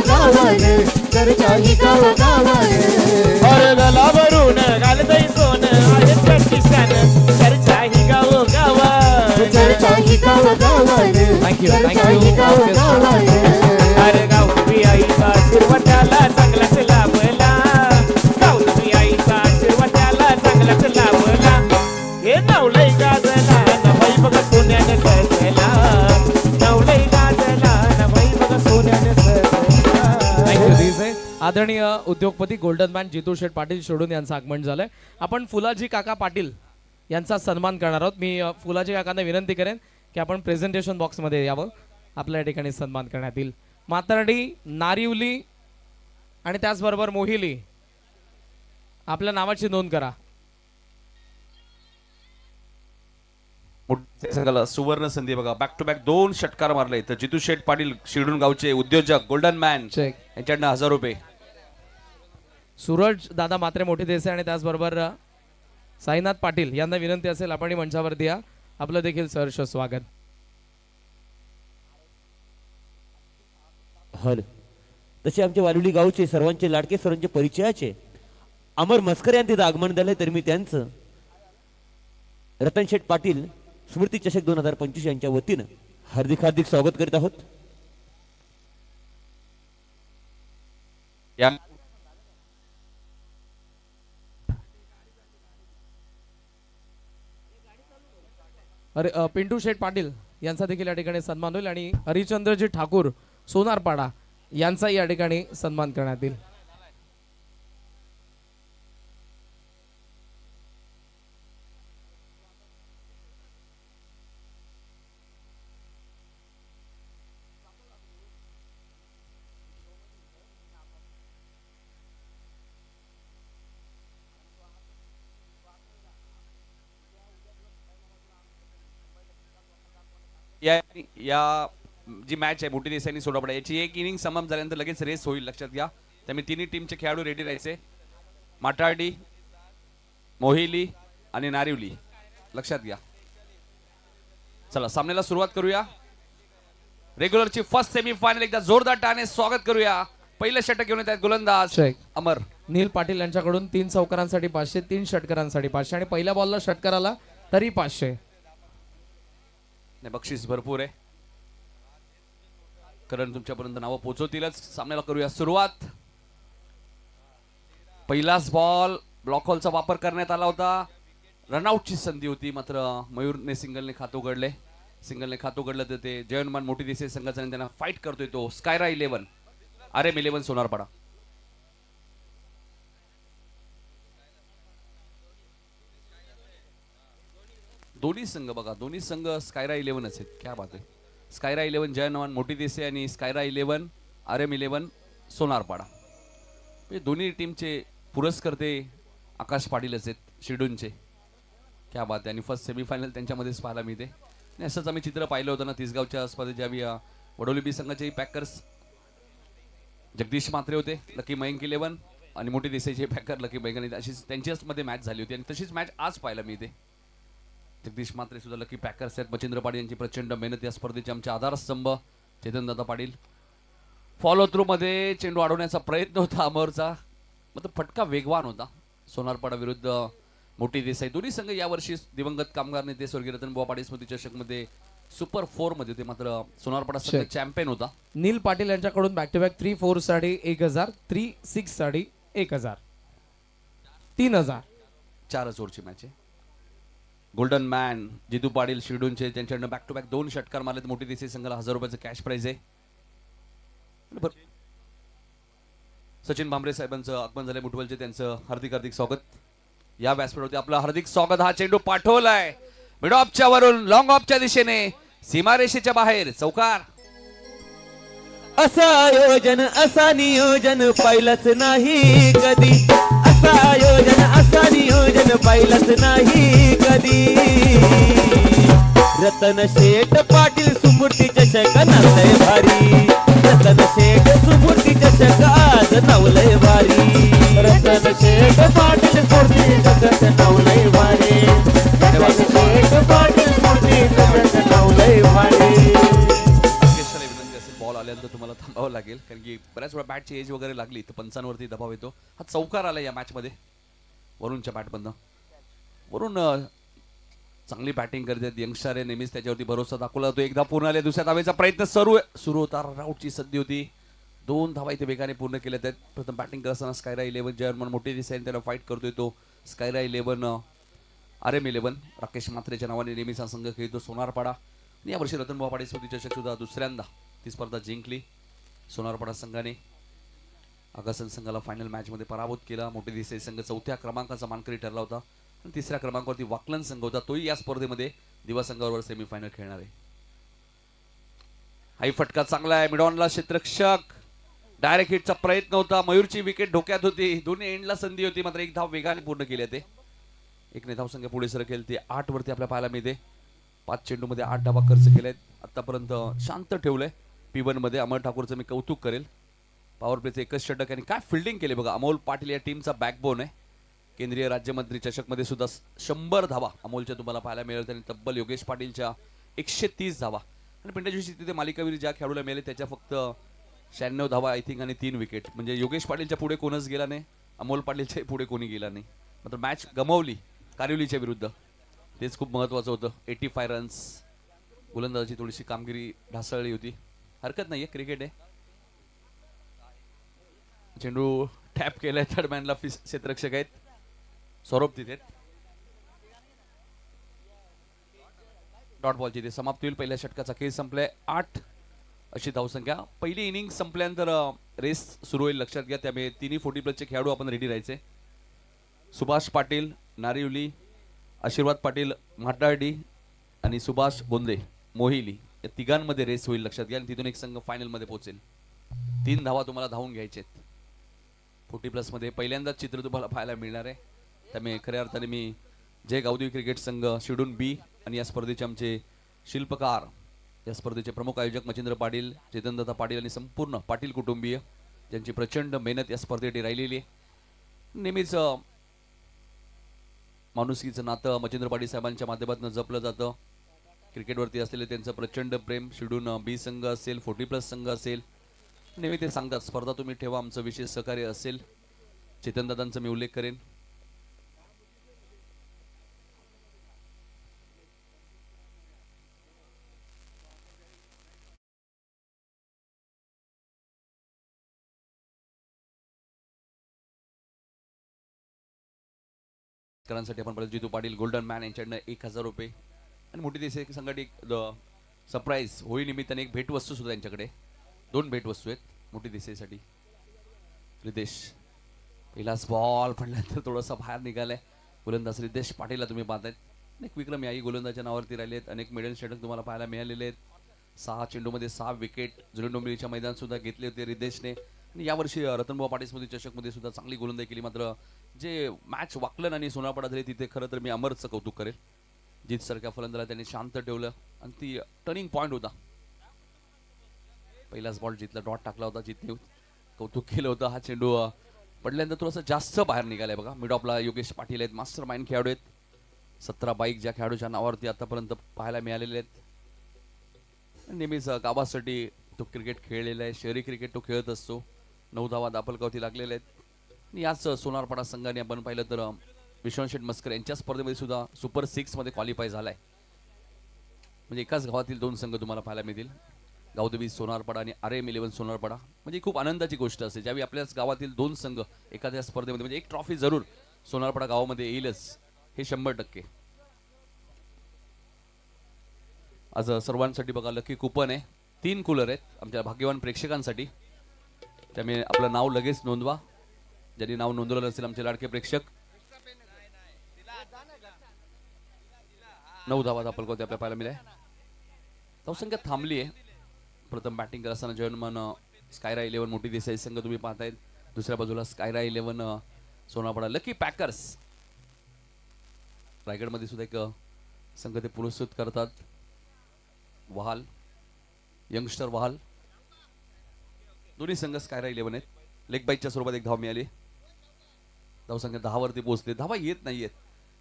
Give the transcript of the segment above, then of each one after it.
गावान चर्चाही गावान और गलावरून घालतय सोन आहे प्रतिष्ठान चर्चाही गावान चर्चाही गावान चर्चाही गावान अरे गावठी आईचा शिरवट्याला चांगलाच लाभला गावठी आईचा शिरवट्याला चांगलाच लाभला हे नवलय गाजला नवाई बघ सोन्याने सजला नवलय गाजला नवाई बघ सोन्याने सजला. आदरणीय उद्योगपती गोल्डन मॅन जितू शेठ पाटील शिरडून यांचं आगमन झालंय. आपण फुलाजी काका पाटील यांचा सन्मान करणार आहोत. मी फुलाजी काकांना विनंती करेन की आपण प्रेझेंटेशन बॉक्समध्ये यावं. आपल्या या ठिकाणी सन्मान करण्यात येईल. मातर्डी, नारिवली आणि त्याचबरोबर मोहिली आपल्या नावाची नोंद करा. संघाला सुवर्ण संधी बघा. बॅक टू बॅक 2 षटकार मारले. तर जितू शेठ पाटील शिरडून गावचे उद्योजक गोल्डन मॅन यांच्याकडनं 1000 रुपये. सूरज दादा मात्रे मोठी देसाई आणि त्याचबरोबर साईनाथ पाटील यांना विनंती असेल आपण मंचावरती या. आपलं देखील सहर्ष स्वागत. हल तसे आमच्या वारुली गावचे सर्वांचे लाडके सर्वांचे परिचयाचे अमर मस्कर यांनी तिथं आगमन झालंय. तर मी त्यांचं रतन शेठ पाटील स्मृती चषक 2025 यांच्या वतीनं हार्दिक हार्दिक स्वागत करीत आहोत. अरे पिंटू शेठ पाटील यांचा देखील या ठिकाणी सन्मान होईल आणि हरिचंद्रजी ठाकूर सोनारपाडा यांचाही या ठिकाणी सन्मान करण्यात येईल. या जी मॅच आहे मोठी देसाई सोडापडा याची एक इनिंग समाप्त झाल्यानंतर लगेच रेस होईल. लक्षात घ्या. त्यामुळे तिन्ही टीमचे खेळाडू रेडी राहायचे. माटाडी, मोहिली आणि नारिवली लक्षात घ्या. चला सामन्याला सुरुवात करूया. रेग्युलरची फर्स्ट सेमीफायनल एकदा जोरदार टाने स्वागत करूया. पहिलं षटक घेऊन येतात गोलंदाज अमर नील पाटील यांच्याकडून 3 चौकारांसाठी 500, 3 षटकारांसाठी 500 आणि पहिल्या बॉलला षटकाराला तरी 500. बक्षीस भरपूर आहे. कारण तुमच्यापर्यंत नावं पोहोचवतीलच. सामन्याला करूया सुरुवात. पहिलाच बॉल ब्लॉक हॉलचा वापर करण्यात आला होता. रनआउटची संधी होती मात्र मयूरने सिंगलने खातं उघडले. सिंगलने खातं उघडलं तर ते जयनमान मोठी देसाई संघाचा त्यांना फाईट करतोय तो स्कायरा 11 RM 11 सोनारपाडा. दोन्ही संघ बघा, दोन्ही संघ स्कायरा 11च आहेत. क्या बात आहे. स्कायरा 11 जयनमान मोठी देसाई आणि स्कायरा 11 RM 11 सोनारपाडा. दोन्ही टीमचे पुरस्कर्ते आकाश पाटीलच आहेत शिरडूनचे. क्या बात आहे. आणि फर्स्ट सेमीफायनल त्यांच्यामध्येच पाहायला मिळते. आणि असंच आम्ही चित्र पाहिलं होतं ना तिसगावच्या स्पर्धेत ज्यावेळी वडोली बी संघाचे पॅकर्स जगदीश मात्रे होते, लकी मयंक 11 आणि मोठी देसाईचे पॅकर लकी मयंक. अशीच त्यांच्याच मध्ये मॅच झाली होती आणि तशीच मॅच आज पाहायला मिळते. जगदीश मात्रे सुद्धा लकी पॅकर्स आहेत. मच्छिंद्र पाटील यांची प्रचंड मेहनत या स्पर्धेचे आमचे आधारस्तंभ चेतनदादा पाटील. फॉलो थ्रू मध्ये चेंडू अडवण्याचा प्रयत्न होता अमरचा, मात्र फटका वेगवान होता. सोनारपाडा विरुद्ध मोठी देसाई. दोन्ही संघ यावर्षी दिवंगत कामगार नेते स्वर्गीय रतनबुवा पाटील स्मृती चषक मध्ये सुपर 4 मध्ये होते, मात्र सोनारपाडा संघ चॅम्पियन होता. नील पाटील यांच्याकडून बॅक टू बॅक 3-4 साठी 1000, 3-6 साठी 1000, 3000. 4 ओव्हरची मॅच आहे. गोल्डन मॅन जितू पाटील शिरडूनचे त्यांच्याकडनं बॅक टू बॅक 2 षटकार मारलेत. मोठी देसाई संघाला 1000 रुपयाचं कॅश प्राइज आहे. सचिन भांबरे साहेबांचं आगमन झाले मुठवलचे, त्यांचं हार्दिक हार्दिक स्वागत. या व्यासपीठावरती आपलं हार्दिक स्वागत. हा चेंडू पाठवलाय मिड ऑफच्या वरून लॉंग ऑफच्या दिशेने सीमारेषेच्या बाहेर चौकार. असा आयोजन असा नियोजन पाहिलंच नाही कधी. असा आयोजन असा नियोजन पाहिलंच नाही कधी. रतन शेठ पाटील सुमूर्ती चषक नावलय भारी. रतन शेठ सुमूर्ती चषक आज नावलय भारी. रतन शेठ पाटील सुमूर्ती चषक नावलय भारी. रतन शेठ पाटील सुमूर्ती चषक नावलय भारी. विनंती असेल बॉल आले म्हटल्यानंतर तुम्हाला थांबावं लागेल, कारण की बऱ्याच वेळा बॅटची एज वगैरे लागली तर पंचांवरती दबाव येतो. हा चौकार आला या मॅचमध्ये वरुणच्या बॅटमधनं. वरुण चांगली बॅटिंग करतात, यंगस्टर आहे, नेहमीच त्याच्यावरती भरोसा दाखवला जातो. एकदा पूर्ण आले, दुसऱ्या धावेचा प्रयत्न सुरू होता. रनआउटची संधी होती, 2 धावा इथे वेगाने पूर्ण केल्या आहेत. प्रथम बॅटिंग करताना स्कायरा 11 जर्मन मोठी दिसायला त्याला फाईट करतोय तो स्कायरा 11 RM 11 राकेश म्हात्रेच्या नावाने नेहमीच हा संघ खेळतो सोनारपाडा. यावर्षी रतनभाऊ पाटील स्पर्धे चषक सुद्धा दुसऱ्यांदा ती स्पर्धा जिंकली सोनारपाडा संघाने. आगासन संघाला फायनल मॅचमध्ये पराभूत केला. मोठी दिसाई संघ 4थ्या क्रमांकाचा मानकरी ठरला होता आणि 3ऱ्या क्रमांकावरती वाकलन संघ होता, तोही या स्पर्धेमध्ये दिवा संघाबरोबर सेमीफायनल खेळणार आहे. हाई फटका चांगला आहे, मिडॉनला क्षेत्ररक्षक, डायरेक्ट हिटचा प्रयत्न होता. मयूरची विकेट धोक्यात होती, दोन्ही एंडला संधी होती, मात्र एक धाव वेगाने पूर्ण केली. ते एकने धावसंख्या पुढे सरकेल, ते 8 वरती आपल्याला पाहायला मिळते. 5 चेंडूमध्ये 8 धावा खर्च केलेत. आतापर्यंत शांत ठेवलंय P1 मध्ये. अमर ठाकूरचं मी कौतुक करेल. पॉवर प्लेचे 21 षटक आणि काय फिल्डिंग केली बघा. अमोल पाटील या टीमचा बॅकबोन आहे. केंद्रीय राज्यमंत्री चषक मध्ये सुद्धा 100 धावा अमोलच्या तुम्हाला पाहायला मिळेल. त्यांनी तब्बल योगेश पाटीलच्या 130 धावा आणि पिंटाजी तिथे मालिकावीर ज्या खेळाडूला मिळाले त्याच्या फक्त 96 धावा आय थिंक आणि 3 विकेट. म्हणजे योगेश पाटीलच्या पुढे कोणच गेला नाही, अमोल पाटीलच्या पुढे कोणी गेला नाही. मात्र मॅच गमावली कारिवलीच्या विरुद्ध, तेच खूप महत्त्वाचं होतं. 85 रन्स. गोलंदाजाची थोडीशी कामगिरी ढासळली होती, हरकत नाहीये, क्रिकेट आहे. चेंडू टॅप केलाय, थर्ड मॅनला क्षेत्ररक्षक आहेत सौरभ तिथे. डॉट बॉलची ते समाप्ती होईल. पहिल्या षटकाचा खेळ संपलाय. 8 अशी धावसंख्या. पहिली इनिंग संपल्यानंतर रेस सुरू होईल, लक्षात घ्या. त्यामुळे तिन्ही 40+ खेळाडू आपण रेडी राहायचे. सुभाष पाटील नारिवली, आशीर्वाद पाटील म्हाटार्डी आणि सुभाष बोंदे मोहिली या तिघांमध्ये रेस होईल, लक्षात घ्या. आणि तिथून एक संघ फायनल मध्ये पोहोचेल. 3 धावा तुम्हाला धावून घ्यायचे. 40+ मध्ये पहिल्यांदाच चित्र तुम्हाला पाहायला मिळणार आहे. त्यामुळे खऱ्या अर्थाने मी जय गावदेवी क्रिकेट संघ शिडून B आणि या स्पर्धेचे आमचे शिल्पकार, या स्पर्धेचे प्रमुख आयोजक मच्छिंद्र पाटील, चेतनदत्ता पाटील आणि संपूर्ण पाटील कुटुंबीय ज्यांची प्रचंड मेहनत या स्पर्धेसाठी राहिलेली आहे. नेहमीच माणुसकीचं नातं मच्छिंद्र पाटील साहेबांच्या माध्यमातून जपलं जातं. क्रिकेटवरती असलेले त्यांचं प्रचंड प्रेम. शिडून B संघ असेल, 40+ संघ असेल, नेहमी ते सांगतात स्पर्धा तुम्ही ठेवा, आमचं विशेष सहकार्य असेल. चेतनदादांचा मी उल्लेख करेन. करांसाठी आपण परत जितू पाटील गोल्डन मॅन यांच्याकडनं 1000 रुपये आणि मोठी देश संघासाठी एक सरप्राईज होळी निमित्ताने एक भेटवस्तू सुद्धा यांच्याकडे. 2 भेटवस्तू आहेत मोठी देशासाठी. रितेश पहिलाच बॉल पडल्यानंतर थोडासा बाहेर निघालाय. गोलंदाज रितेश पाटीलला तुम्ही पाहतायत. अनेक विक्रम याही गोलंदाजाच्या नावावरती राहिले आहेत. अनेक मेडल षटक तुम्हाला पाहायला मिळालेले आहेत. 6 चेंडूमध्ये 6 विकेट जुलडोंबिवलीच्या मैदान सुद्धा घेतले होते रितेशने. आणि यावर्षी रतनभाऊ पाटील स्मृती चषकमध्ये सुद्धा चांगली गोलंदाजी केली. मात्र जे मॅच वाकलन आणि सोनारपाडा झाली तिथे खरं तर मी अमरचं कौतुक करेल. जीत सारख्या फलंदाला त्यांनी शांत ठेवलं आणि ती टर्निंग पॉईंट होता. पहिलाच बॉल जितला डॉट टाकला होता, जितने कौतुक केलं होतं. हा चेंडू पडल्यानंतर थोडंसं जास्त बाहेर निघालाय बघा. मिड ऑफला योगेश पाटील आहेत, मास्टर माइंड खेळाडू आहेत. 17 बाईक ज्या खेळाडूच्या नावावरती आतापर्यंत पाहायला मिळालेले आहेत. नेहमीच गावासाठी तो क्रिकेट खेळलेला आहे, शहरी क्रिकेट तो खेळत असतो. 9 धावा दापलकावती लागलेल्या आहेत. याच सोनारपाडा संघाने आपण पाहिलं तर विश्वनाथ शेठ मस्कर यांच्या स्पर्धेमध्ये सुद्धा सुपर 6 मध्ये क्वालिफाय झालाय. म्हणजे एकाच गावातील 2 संघ तुम्हाला पाहायला मिळतील, गावदेवी सोनारपाडा आणि RM 11 सोनारपाडा. म्हणजे खूप आनंदाची गोष्ट असते ज्यावेळी आपल्याच गावातील 2 संघ एखाद्या स्पर्धेमध्ये, म्हणजे एक ट्रॉफी जरूर सोनारपाडा गावामध्ये येईलच, हे 100%. आज सर्वांसाठी बघा लकी कुपन आहे. 3 कूलर आहेत आमच्या भाग्यवान प्रेक्षकांसाठी. त्यामुळे आपलं नाव लगेच नोंदवा. ज्यांनी नाव नोंदवलं नसेल आमचे लाडके प्रेक्षक. 9 धावा दापलकावती आपल्याला पाहायला मिळाल्या. धावसंख्या थांबली आहे. प्रथम बॅटिंग करताना जर्मन स्कायरा 11 मोठी देसाई संघ तुम्ही पाहतायत. दुसऱ्या बाजूला स्कायरा 11 सोनारपाडा लकी पॅकर्स. रायगडमध्ये सुद्धा एक संघ ते पुरस्कृत करतात. वहाल यंगस्टर वहाल. दोन्ही संघ स्कायरा 11 आहेत. लेग बाईकच्या स्वरूपात एक धाव मिळाली. धावसंख्या 10 वरती पोहोचले. धावा येत नाहीयेत.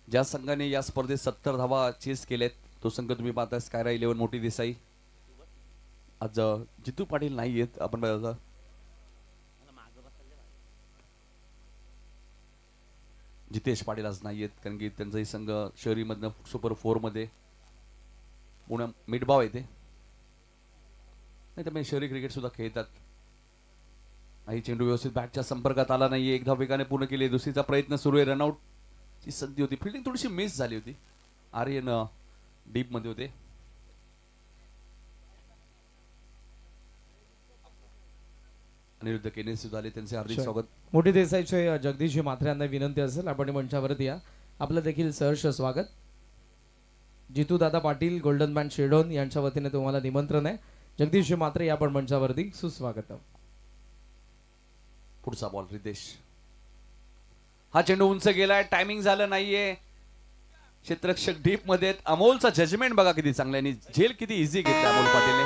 ज्या संघाने या स्पर्धेत 70 धावा चेस केल्यात तो संघ तुम्ही पाहताय स्कायरा 11 मोठी देसाई. आज जितू पाटील नाही आहेत. आपण बघा जितेश पाटील आज नाही आहेत, कारण की त्यांचाही संघ शहरीमधनं सुपर 4 मध्ये पुण्या मिडबाव येते, नाही त्यामुळे शहरी क्रिकेट सुद्धा खेळतात. काही चेंडू व्यवस्थित बॅटच्या संपर्कात आला नाहीये. एकदा वेगाने पूर्ण केली. दुसरीचा प्रयत्न सुरू आहे. रनआउट ची संधी होती. फिल्डिंग थोडीशी मिस झाली होती. आर्यन डीप मध्ये होते. अनिरुद्ध केने सुद्धा आले. त्यांचे हार्दिक स्वागत. मोठी देसाईचे जगदीशजी म्हात्रे यांना विनंती असेल आपण मंचावरती या. आपलं देखील सहर्ष स्वागत. जितू दादा पाटील गोल्डन बँड शेडोन यांच्या वतीने तुम्हाला निमंत्रण आहे. जगदीशजी म्हात्रे या पण मंचावरती सुस्वागत. पुढचा बॉल रितेश. हा चेंडू उंच गेलाय. टायमिंग झालं नाहीये. क्षेत्ररक्षक डीप मध्ये. अमोलचा जजमेंट बघा किती चांगला आहे आणि झेल किती इझी घेतला अमोल पाटीलने.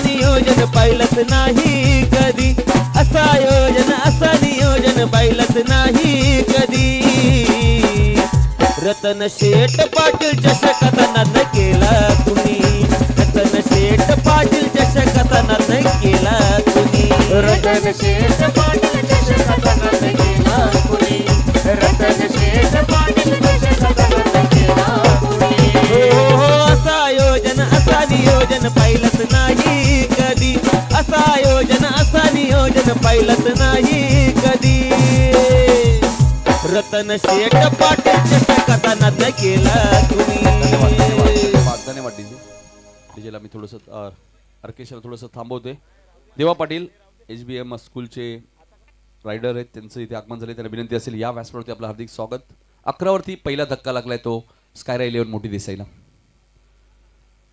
नियोजन पाहिलंच नाही कधी. असा योजन असा नियोजन पाहिलंच नाही कधी. रतन शेठ पाटील चषकाचा नाद केला कुणी. रतन शेठ पाटील चषकाचा नाद केला कुणी. रतन शेठ पाटील चषकाचा नाद केला कुणी. रतन शेठ पाटील चषकाचा नाद केला कुणी. असा नियोजन पाहिलंच नाही कधी. असा नियोजन पाहिलंच नाही कधी. रतन शेठ पाटील चषकाचा नाद केला कुणी. धन्यवाद डीजेला मी थोडस अर्केशला थोडस थांबवते. देवा पाटील HBM स्कूलचे रायडर आहेत. त्यांचं इथे आगमन झाले. त्यांना विनंती असेल या व्यासपीठावरती आपलं हार्दिक स्वागत. 11 वरती पहिला धक्का लागलाय तो स्कायरा 11 मोठी देसाईला.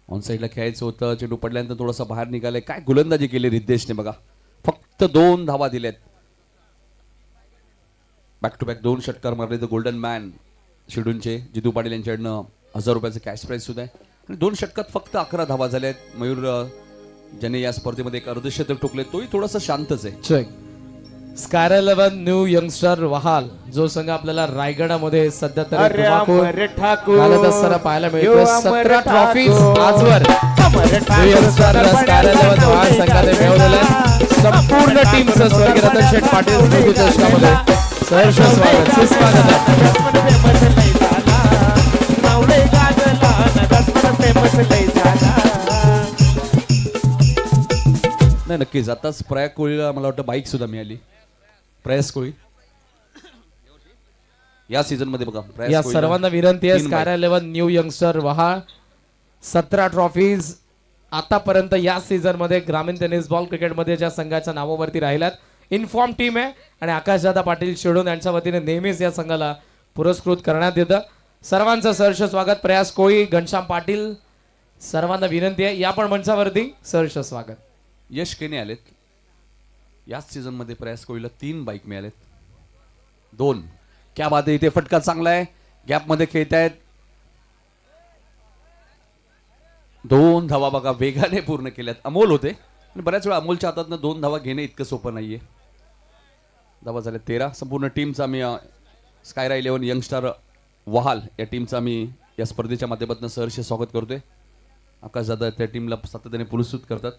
ऑन साईडला खेळायचं होतं. चेंडू पडल्यानंतर थोडासा बाहेर निघालाय. काय गोलंदाजी केली रितेशने बघा. फक्त 2 धावा दिल्यात. बॅक टू बॅक 2 षटकार मारले. तर गोल्डन मॅन शिडूनचे जितू पाटील यांच्याकडनं 1000 रुपयाचं कॅश प्राइज सुद्धा आहे. आणि 2 षटकात फक्त 11 धावा झाल्या आहेत. मयूर ज्याने या स्पर्धेमध्ये एक अर्धशतक ठोकले तोही थोडासा शांतच आहे. चेक. स्कायरा 11 न्यू यंगस्टर वहाल जो संघ आपल्याला रायगडामध्ये सध्या तरी घालत असताना पाहायला मिळतो. 17 ट्रॉफीज आजवर न्यू यंगस्टर स्कायरा 11 वहाल संघाने मिळवलेल्या संपूर्ण टीमचं स्वर्गीय रतन शेठ पाटील स्मृती चषकामध्ये सहर्ष स्वागत. सुस्वागत नाही नक्कीच. आताच प्रयाग कोळीला मला वाटतं बाईक सुद्धा मिळाली. प्रयास कोळी या सीझन मध्ये बघा. या सर्वांना विनंती आहे. स्कायरा 11 न्यू यंगस्टर वहाळ 17 ट्रॉफीज आतापर्यंत या सीझन मध्ये ग्रामीण टेनिस बॉल क्रिकेटमध्ये ज्या संघाच्या नावावरती राहिल्यात. इन्फॉर्म टीम आहे आणि आकाशदादा पाटील शेडोन यांच्या वतीने नेहमीच या संघाला पुरस्कृत करण्यात येतं. सर्वांचं सहर्ष स्वागत. प्रयास कोळी घनश्याम पाटील सर्वांना विनंती आहे या पण मंचावरती सहर्ष स्वागत. यश केने आलेत. याच सीझन मध्ये प्रयास कोळीला 3 बाईक मिळालेत. 2 क्या बात आहे. इथे फटका चांगला आहे. गॅप मध्ये खेळतायत. 2 धावा बघा वेगाने पूर्ण केल्यात. अमोल होते आणि बऱ्याच वेळा अमोलच्या हातातनं 2 धावा घेणे इतकं सोपं नाहीये. धावा झाल्या 13. संपूर्ण टीमचा आम्ही स्कायरा 11 यंगस्टर वहाल या टीमचा आम्ही या स्पर्धेच्या माध्यमातून सहर्ष स्वागत करतोय. आकाश दादा त्या टीमला सातत्याने पुरस्कृत करतात.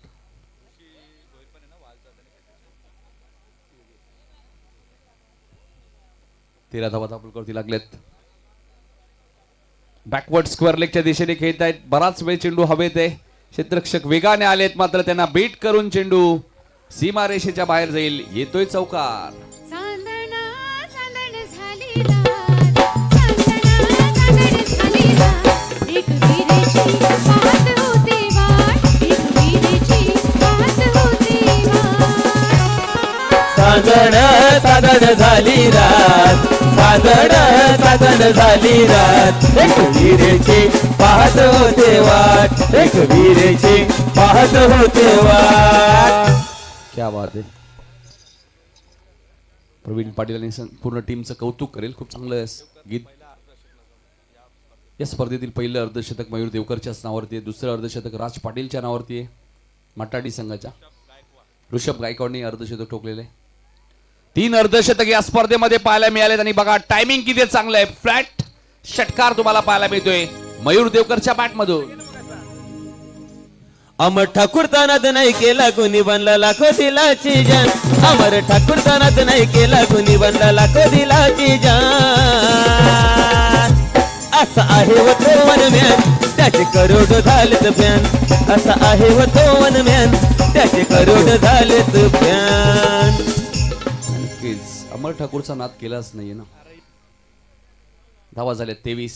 तेरा धावा धापलकरती लागलेत. बॅकवर्ड स्क्वेअर लेगच्या दिशेने खेळत आहेत. बराच वेळ चेंडू हवेत आहे. क्षेत्ररक्षक वेगाने आलेत मात्र त्यांना बीट करून चेंडू सीमारेषेच्या बाहेर जाईल. येतोय चौकार. सादड झाली रात. सादड झाली रात. एक वीरेची पाहत होते वाट. एक वीरेची पाहत होते वाट. क्या बात आहे. प्रवीण पाटील आणि पूर्ण टीमचं कौतुक करेल. खूप चांगलं गीत. या स्पर्धेतील पहिलं अर्धशतक मयूर देवकरच्याच नावावरती आहे. दुसरं अर्धशतक राज पाटीलच्या नावावरती आहे. मटाडी संघाच्या ऋषभ गायकवाडने अर्धशतक ठोकलेले 3 अर्धशतक या स्पर्धेमध्ये पाहायला मिळालेत आणि बघा टायमिंग किती चांगलं आहे फ्लॅट षटकार तुम्हाला पाहायला मिळतोय मयूर देवकरच्या बॅट मधून अमर ठाकूर तानात नाही केला कोणी बनला लाखो दिलाची जान अमर ठाकूर तानात नाही केला कोणी बनला लाखो दिलाची जान असा आहे व तो वनम्यान त्याचे करोड झालेत फॅन असा आहे व तो वनम्यान त्याचे करोड झालेत फॅन नक्कीच अमर ठाकूरचा नाद केलाच नाहीये ना धावा झाल्या 23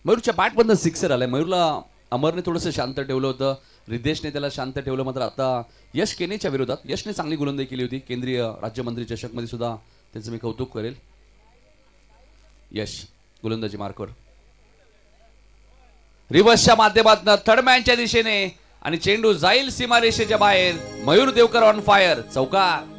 मयूरच्या बॅट मधनं सिक्सर आलाय मयूरला अमरने थोडंसं शांत ठेवलं होतं रिद्धेशने त्याला शांत ठेवलं मात्र आता यश केनेच्या विरोधात यशने चांगली गोलंदाजी केली होती केंद्रीय राज्यमंत्री चषकमध्ये सुद्धा त्याचं मी कौतुक करेल यश गोलंदाजी मार्कवर रिव्हर्सच्या माध्यमातून थर्डमॅनच्या दिशेने आणि चेंडू जाईल सीमारेषेच्या बाहेर मयूर देवकर ऑन फायर चौकार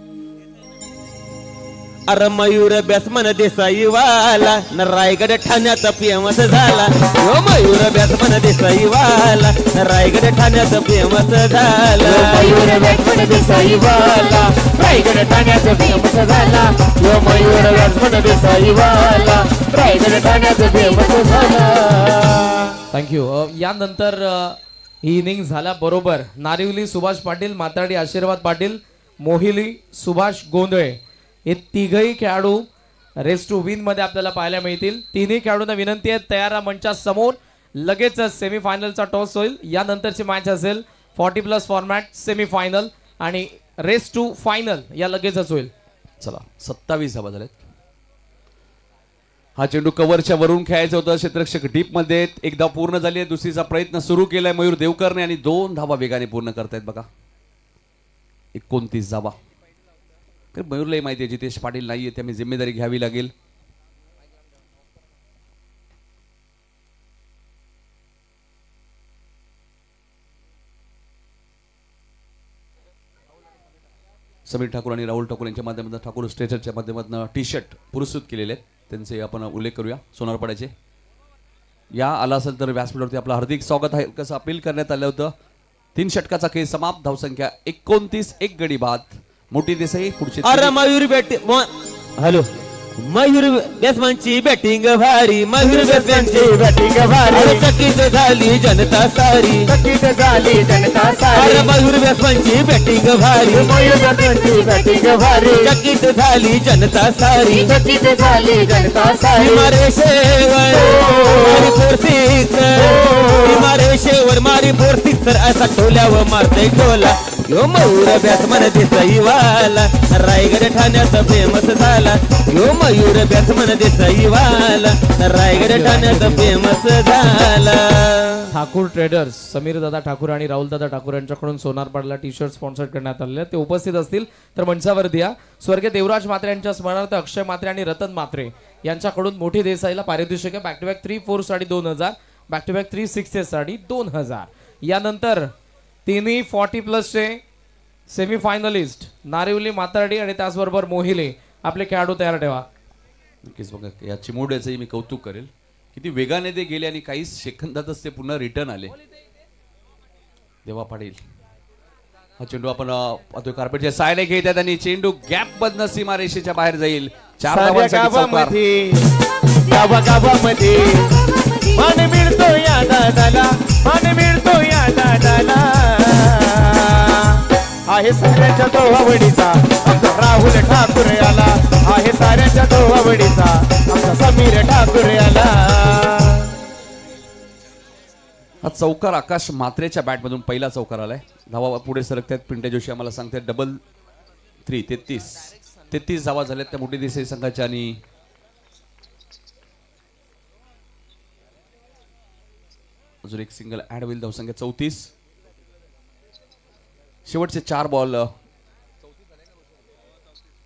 अरे मयूर बॅट्समन देसाई वाला न रायगड ठाण्याचा फेमस झाला यो मयूर बॅट्समन देसाई वाला न रायगड ठाण्याचा फेमस झाला मयूर बॅट्समन देसाई वाला रायगड ठाण्याचा फेमस झाला यो मयूर बॅट्समन देसाई वाला रायगड ठाण्याचा फेमस झाला थँक्यू यानंतर ही इनिंग झाल्या बरोबर नारिवली सुभाष पाटील माताडी आशीर्वाद पाटील मोहिली सुभाष गोंधळे हे तिघही खेळाडू रेस टू विन मध्ये आपल्याला पाहायला मिळतील तिन्ही खेळाडूंना विनंती आहे तयार मंचा समोर लगेचच सेमीफायनलचा टॉस होईल यानंतरची मॅच असेल 40+ फॉर्मॅट सेमीफायनल आणि रेस टू फायनल या लगेचच होईल चला 27 धावा झाल्यात हा चेंडू कव्हरच्या वरून खेळायचं होतं क्षेत्ररक्षक डीप मध्ये एक धाव पूर्ण झाली आहे दुसरीचा प्रयत्न सुरू केलाय मयूर देवकरने आणि 2 धावा वेगाने पूर्ण करतायत बघा 29 धावा मयूरलाही माहिती आहे जितेश पाटील नाहीये त्यामुळे जिम्मेदारी घ्यावी लागेल समीर ठाकूर आणि राहुल ठाकूर यांच्या माध्यमातून ठाकूर स्ट्रेचरच्या माध्यमातून टी शर्ट पुरस्कृत केलेले आहेत त्यांचे आपण उल्लेख करूया सोनारपाड्याचे या आला असेल तर व्यासपीठावरती आपलं हार्दिक स्वागत आहे कसं अपील करण्यात आलं होतं 3 षटकाचा खेळ समाप्त धावसंख्या 29 एक गडी बाद मोठी देसाई पुढचे अरे मयूर बॅटिंग हॅलो मयूर बॅट्समनची बॅटिंग भारी मयूर बॅट्समनची बॅटिंग भारी चकित झाली जनता सारी चकित झाली जनता सारी अरे मयूर बॅट्समनची बॅटिंग भारी मयूर बॅट्समनची बॅटिंग भारी चकित झाली जनता सारी चकित झाली जनता सारी मारे शेवर मारी फोर्सिक्स मारे शेवर मारी फोर्सिक्स असा टोल्यावर मारते टोला यो मयूर बॅट्समन देसाई वाला रायगड ठाण्याचा फेमस झाला यो मयूर बॅट्समन देसाई वाला रायगड ठाण्याचा फेमस झाला ठाकूर ट्रेडर्स समीर दादा ठाकूर आणि राहुल दादा ठाकूर यांच्याकडून सोनारपाडला टी शर्ट स्पॉन्सर करण्यात आलेले ते उपस्थित असतील तर मंचावर द्या स्वर्गीय देवराज म्हात्रे यांच्या स्मरणार्थ अक्षय म्हात्रे आणि रतन म्हात्रे यांच्याकडून मोठी देसाईला पारितोषिक बॅक टू बॅक 3-4 साठी 2000 बॅक टू बॅक 3-6 साठी 2000 यानंतर तिन्ही 40+ चे सेमीफायनलिस्ट नारिवली माताडी आणि त्याचबरोबर मोहिले आपले खेळाडू तयार ठेवा नक्कीच बघा या चिमुड्याचंही मी कौतुक करेल किती वेगाने ते गेले आणि काही सेकंदातच ते पुन्हा रिटर्न आले देवा पाटील हा चेंडू आपण पाहतोय कार्पेटच्या सायने घेत आहेत आणि चेंडू गॅप मधनं सीमारेषेच्या बाहेर जाईल 4 धावांसाठी चौकार गावामध्ये मान मिळतो या दादाला मान मिळतो या दादाला आहे साऱ्यांच्या तो आवडीचा आमचा राहुल ठाकूर आला आहे साऱ्यांच्या तो आवडीचा आमचा समीर ठाकूर आला हा चौकार आकाश म्हात्रेच्या बॅटमधून पहिला चौकार आलाय धावा पुढे सरकतात पिंट्या जोशी आम्हाला सांगतात 33 धावा झाल्यात त्या मोठी देसाई संघाच्या आणि अजून एक सिंगल ऍड होईल धावसंख्या 34 शेवटचे 4 बॉल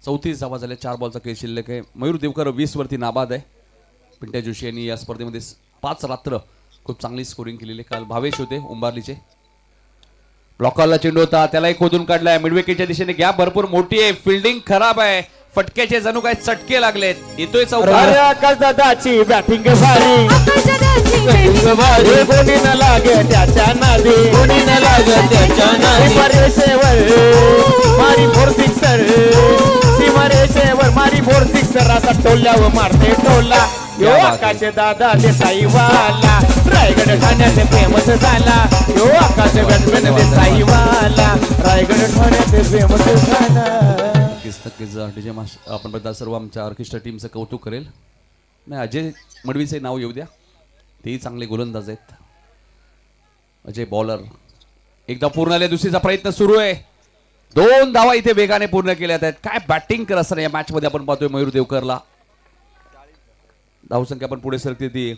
34 धावा झाल्या 4 बॉलचा खेळ शिल्लक आहे मयूर देवकर 20 वरती नाबाद आहे पिंट्या जोशी यांनी या स्पर्धेमध्ये 5 रात्र खूप चांगली स्कोरिंग केलेली काल भावेश होते उंबारलीचे ब्लॉकरला चेंडू होता त्यालाही खोदून काढलाय मिडविकेटच्या दिशेने गॅप भरपूर मोठी आहे फिल्डिंग खराब आहे फटक्याचे जणू काय चटके लागलेत. येतोय अरे चौकार. आकाश दादाची बॅटिंग भारी कोणी न लागे त्याच्या नादी कोणी न लागत त्याच्या नादी. सीमारेषेवर मारी 4 सिक्सर सीमारेषेवर मारी 4 सिक्सर असा टोल्यावर मारते टोला. यो आकाश दादा देसाईवाला रायगड ठाण्याचे फेमस झाला. यो आकाश बॅट्समॅन देसाईवाला रायगड ठाण्याचे फेमस झाला. नक्कीच डीजे मास्टर आपण बद्दल सर्व आमच्या ऑर्केस्ट्रा टीमचं कौतुक करेल. नाही, अजय मडवीचे नाव येऊ द्या, तेही चांगले गोलंदाज आहेत. अजय बॉलर एकदा पूर्ण आले. दुसरीचा प्रयत्न सुरू आहे. 2 धावा इथे वेगाने पूर्ण केल्या आहेत. काय बॅटिंग करत असताना या मॅच मध्ये आपण पाहतोय मयूर देवकरला. धावसंख्या पण पुढे सरकते ती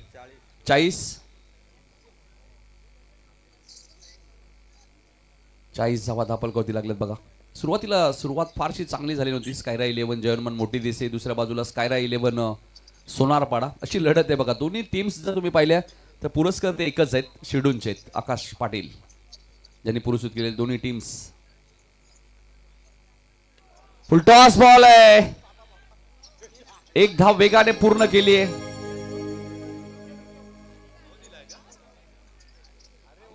40 धावा धापलकावती लागल्यात बघा. सुरुवात फारशी चांगली झाली नव्हती. स्कायरा 11 जर्मन मोठी दिसे, दुसऱ्या बाजूला स्कायरा 11 सोनारपाडा अशी लढत आहे बघा. दोन्ही टीम्स जर तुम्ही पाहिल्या तर पुरस्कार ते एकच आहेत, शिर्डूनचे आहेत. आकाश पाटील ज्यांनी पुरस्कृत केले दोन्ही टीम्स. फुलटॉस बॉल आहे. 1 धाव वेगाने पूर्ण केली आहे.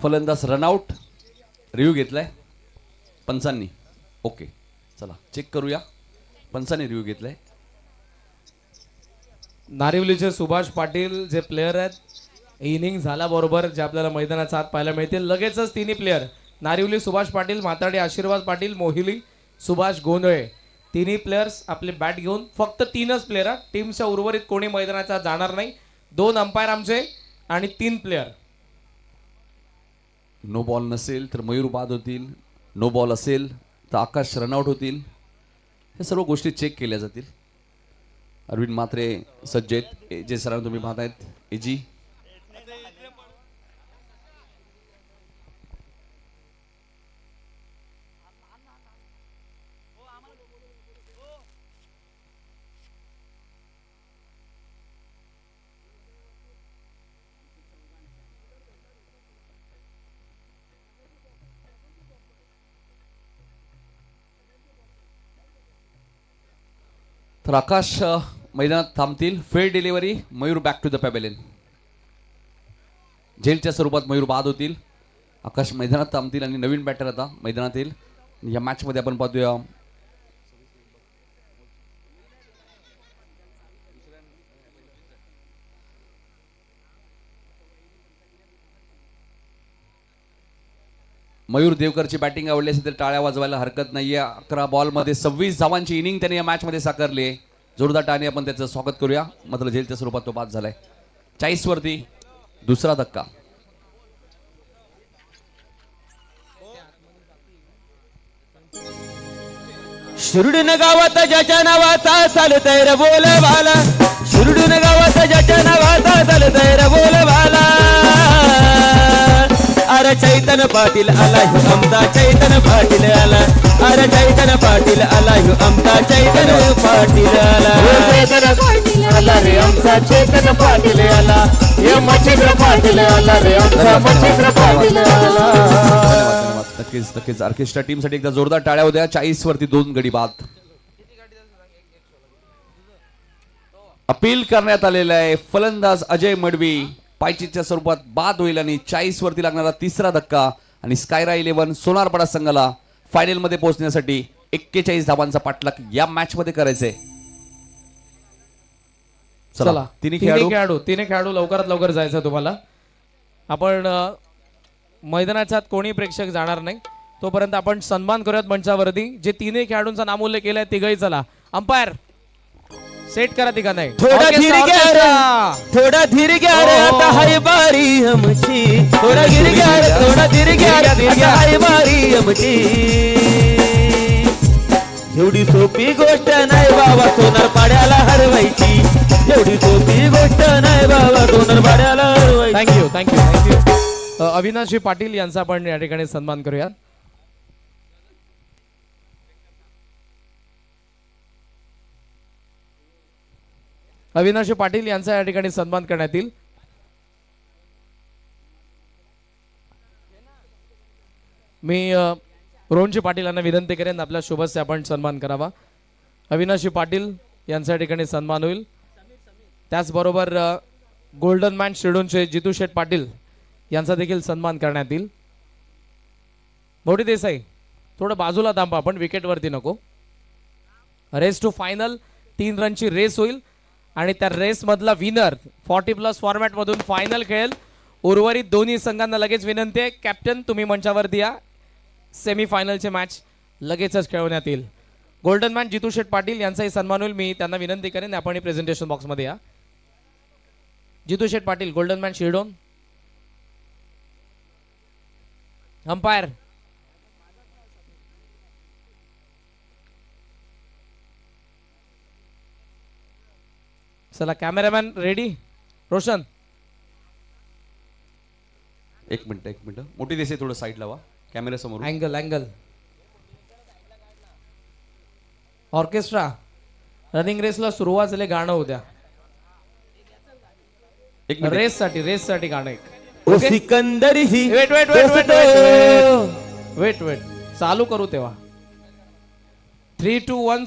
फलंदाज रनआउट. रिव्ह्यू घेतलाय पंचांनी. ओके, चला चेक करूया. पंचांनी रिव्ह्यू घेतलाय. नारिवलीचे सुभाष पाटील जे प्लेयर आहेत, इनिंग झाला बरोबर जे आपल्याला मैदानाचा हात पाहायला मिळतील. लगेचच तिन्ही प्लेयर नारिवली सुभाष पाटील, म्हाताडी आशीर्वाद पाटील, मोहिली सुभाष गोंधळे तिन्ही प्लेयर्स आपले बॅट घेऊन फक्त 3च प्लेयर. टीमच्या उर्वरित कोणी मैदानाचा जाणार नाही. 2 अंपायर आमचे आणि 3 प्लेयर. नो बॉल नसेल तर मयूर बाद होतील. नो बॉल असेल तर आकाश रनआउट होतील. हे सर्व गोष्टी चेक केल्या जातील. अरविंद मात्रे सज्ज आहेत. जे सरांना तुम्ही पाहतायत एजी. तर आकाश मैदानात थांबतील. Fail delivery. Mayur back to the pavilion. झेलच्या स्वरूपात मयूर बाद होतील. आकाश मैदानात थांबतील आणि नवीन बॅटर आता मैदानात येईल. या मॅच मध्ये आपण पाहतोय मयूर देवकरची बॅटिंग आवडली असेल तर टाळ्या वाजवायला हरकत नाहीये. 11 बॉलमध्ये 26 धावांची इनिंग त्याने या मॅच मध्ये साकारली आहे. जोरदार टाळ्याने आपण त्याचं स्वागत करूया. मात्र झेलच्या स्वरूपात तो बाद झालाय. 40 वरती दुसरा धक्का. शिरुडून गावात ज्याच्या नावाचा चालतय रे बोलबाला. शिरुडून गावात ज्याच्या नावाचा चालतय रे बोलबाला. अरे चैतन पाटील आला ह्यो आमचा चैतन पाटील आला. अरे चैतन पाटील आला ह्यो आमचा चैतन पाटील आला. आला रे आमचा चेतन पाटील आला. हे मच्छिंद्र पाटील आला रे आमचा मच्छिंद्र पाटील आला. नक्कीच ऑर्केस्ट्रा टीम साठी एकदा जोरदार टाळ्या होत्या. 40 वरती 2 गडी बाद. अपील करण्यात आलेलं आहे. फलंदाज अजय मडवी पायचीच्या स्वरूपात बाद होईल आणि 40 वरती लागणारा तिसरा धक्का. आणि स्कायरा 11 सोनारपाडा संघाला फायनल मध्ये पोहोचण्यासाठी 41 धावांचा पाठलाग या मॅच मध्ये करायचंय. चला तिन्ही खेळाडू लवकरात लवकर जायचं तुम्हाला. आपण मैदानाच्या आत कोणी प्रेक्षक जाणार नाही तोपर्यंत आपण सन्मान करूयात मंचावरती. जे तिन्ही खेळाडूंचा नामोल्लेख केलाय तिघही चला. अंपायर सेट करा तिघा. नाही थोडा धीर घ्या रे, थोडा धीर घ्या रे, आता हाय बारी हमची. थोडा धीर घ्या रे, थोडा धीर घ्या रे, आता हाय बारी हमची. एवढी सोपी गोष्ट नाही बाबा सोनार पाड्याला हरवायची. एवढी सोपी गोष्ट नाही बाबा सोनार पाड्याला हरवायची. थँक्यू. अविनाशी पाटील यांचा आपण या ठिकाणी सन्मान करूया. अविनाशी पाटील यांचा या ठिकाणी सन्मान करण्यात येईल. मी रोहनजी पाटील यांना विनंती करेन आपल्या शुभस्य आपण सन्मान करावा. अविनाशी पाटील यांच्या ठिकाणी सन्मान होईल. त्याचबरोबर गोल्डन मॅन शिर्डोनचे जितू शेठ पाटील यांचा देखील सन्मान करण्यात येईल. मोठी देसाई थोडं बाजूला थांबा, आपण विकेटवरती नको. रेस टू फायनल 3 रनची रेस होईल आणि त्या रेस मधला विनर 40+ फॉर्मॅट मधून फायनल खेळेल. उर्वरित दोन्ही संघांना लगेच विनंती आहे, कॅप्टन तुम्ही मंचावरती या. सेमीफायनलचे मॅच लगेचच खेळवण्यात येईल. गोल्डन मॅन जितू शेठ पाटील यांचाही सन्मान होईल. मी त्यांना विनंती करेन आपण प्रेझेंटेशन बॉक्समध्ये या. Jitu Sheth Patil golden man शिर्डोन. Umpire चला, कॅमेरामॅन रेडी. रोशन एक मिनिट मोठी देसाई थोडं साईड लावा कॅमेरा समोर. अँगल ऑर्केस्ट्रा रनिंग रेसला सुरुवात झाली, गाणं उद्या एक मिनिट. रेससाठी गाणं एक. ओ सिकंदर ही वेट चालू करू तेव्हा 3, 2, 1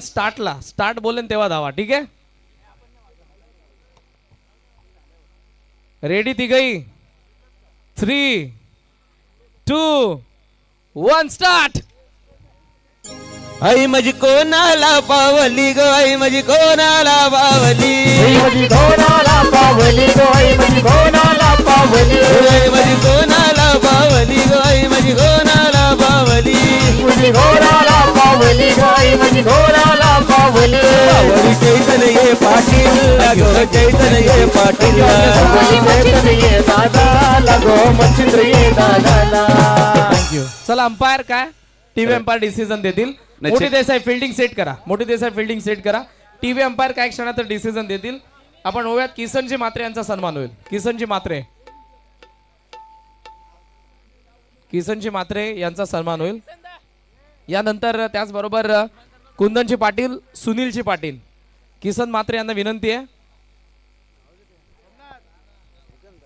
स्टार्ट बोलेन तेव्हा धावा. ठीक आहे, रेडी तिघही. 3, 2, 1 स्टार्ट. आई माझी कोणाला पावली ग, आई माझी कोणाला पावली, आई माझी कोणाला पावली गो, आई माझी कोणाला पावली, आई माझी कोणाला पावली ग, आई माझी कोणाला पावली, माझी कोणाला पावली गो, आई माझी कोणाला पावली. पावली चैतन्य पाटील अगं, चैतन्य पाटील, ये दादा लगो मच्छिंद्र ये दादाला. थँक्यू. चला, अंपायर काय टीव्ही अंपायर डिसिजन देतील. मोठी देसाई फिल्डिंग सेट करा. टीव्ही अंपायर काय क्षणात डिसिजन देतील. आपण होऊयात किसनजी मात्रे यांचा सन्मान होईल. किसनजी मात्रे यांचा सन्मान होईल. यानंतर त्याचबरोबर कुंदनजी पाटील, सुनीलजी पाटील. किसन मात्रे यांना विनंती आहे.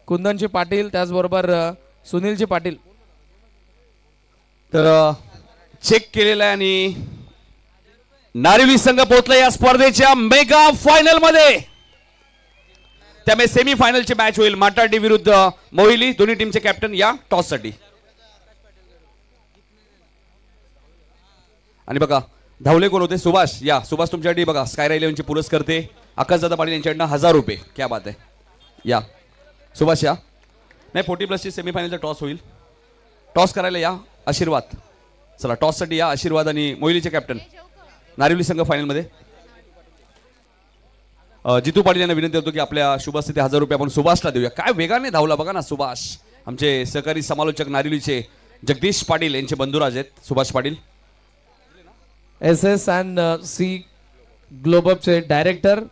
कुंदनजी पाटील त्याचबरोबर सुनीलजी पाटील. तर चेक केलेला आहे आणि नारिवली संघ पोहोचला या स्पर्धेच्या मेगा फायनल मध्ये. त्यामुळे सेमी फायनलची मॅच होईल माटाडी विरुद्ध मोहिली. दोन्ही टीमचे कॅप्टन या टॉस साठी. आणि बघा धावले कोण होते, सुभाष. या सुभाष तुमच्यासाठी बघा स्कायरा 11चे पुरस्कर्ते आकाशदादा पाटील यांच्याकडनं 1000 रुपये. क्या बात आहे. या सुभाष या. नाही 40+ सेमी फायनलचा टॉस होईल. टॉस करायला या. आशीर्वाद. चला टॉस साठी या. आशीर्वाद आणि मोहिलीचे कॅप्टन नारिवली संघ फायनल मध्ये. जितू पाटील यांना विनंती होतो की आपल्या शुभास ते 1000 रुपये आपण सुभाषला देऊया. काय वेगाने धावला बघा ना सुभाष. आमचे सहकारी समालोचक नारिवलीचे जगदीश पाटील यांचे बंधुराज आहेत सुभाष पाटील. SS&C ग्लोबलचे डायरेक्टर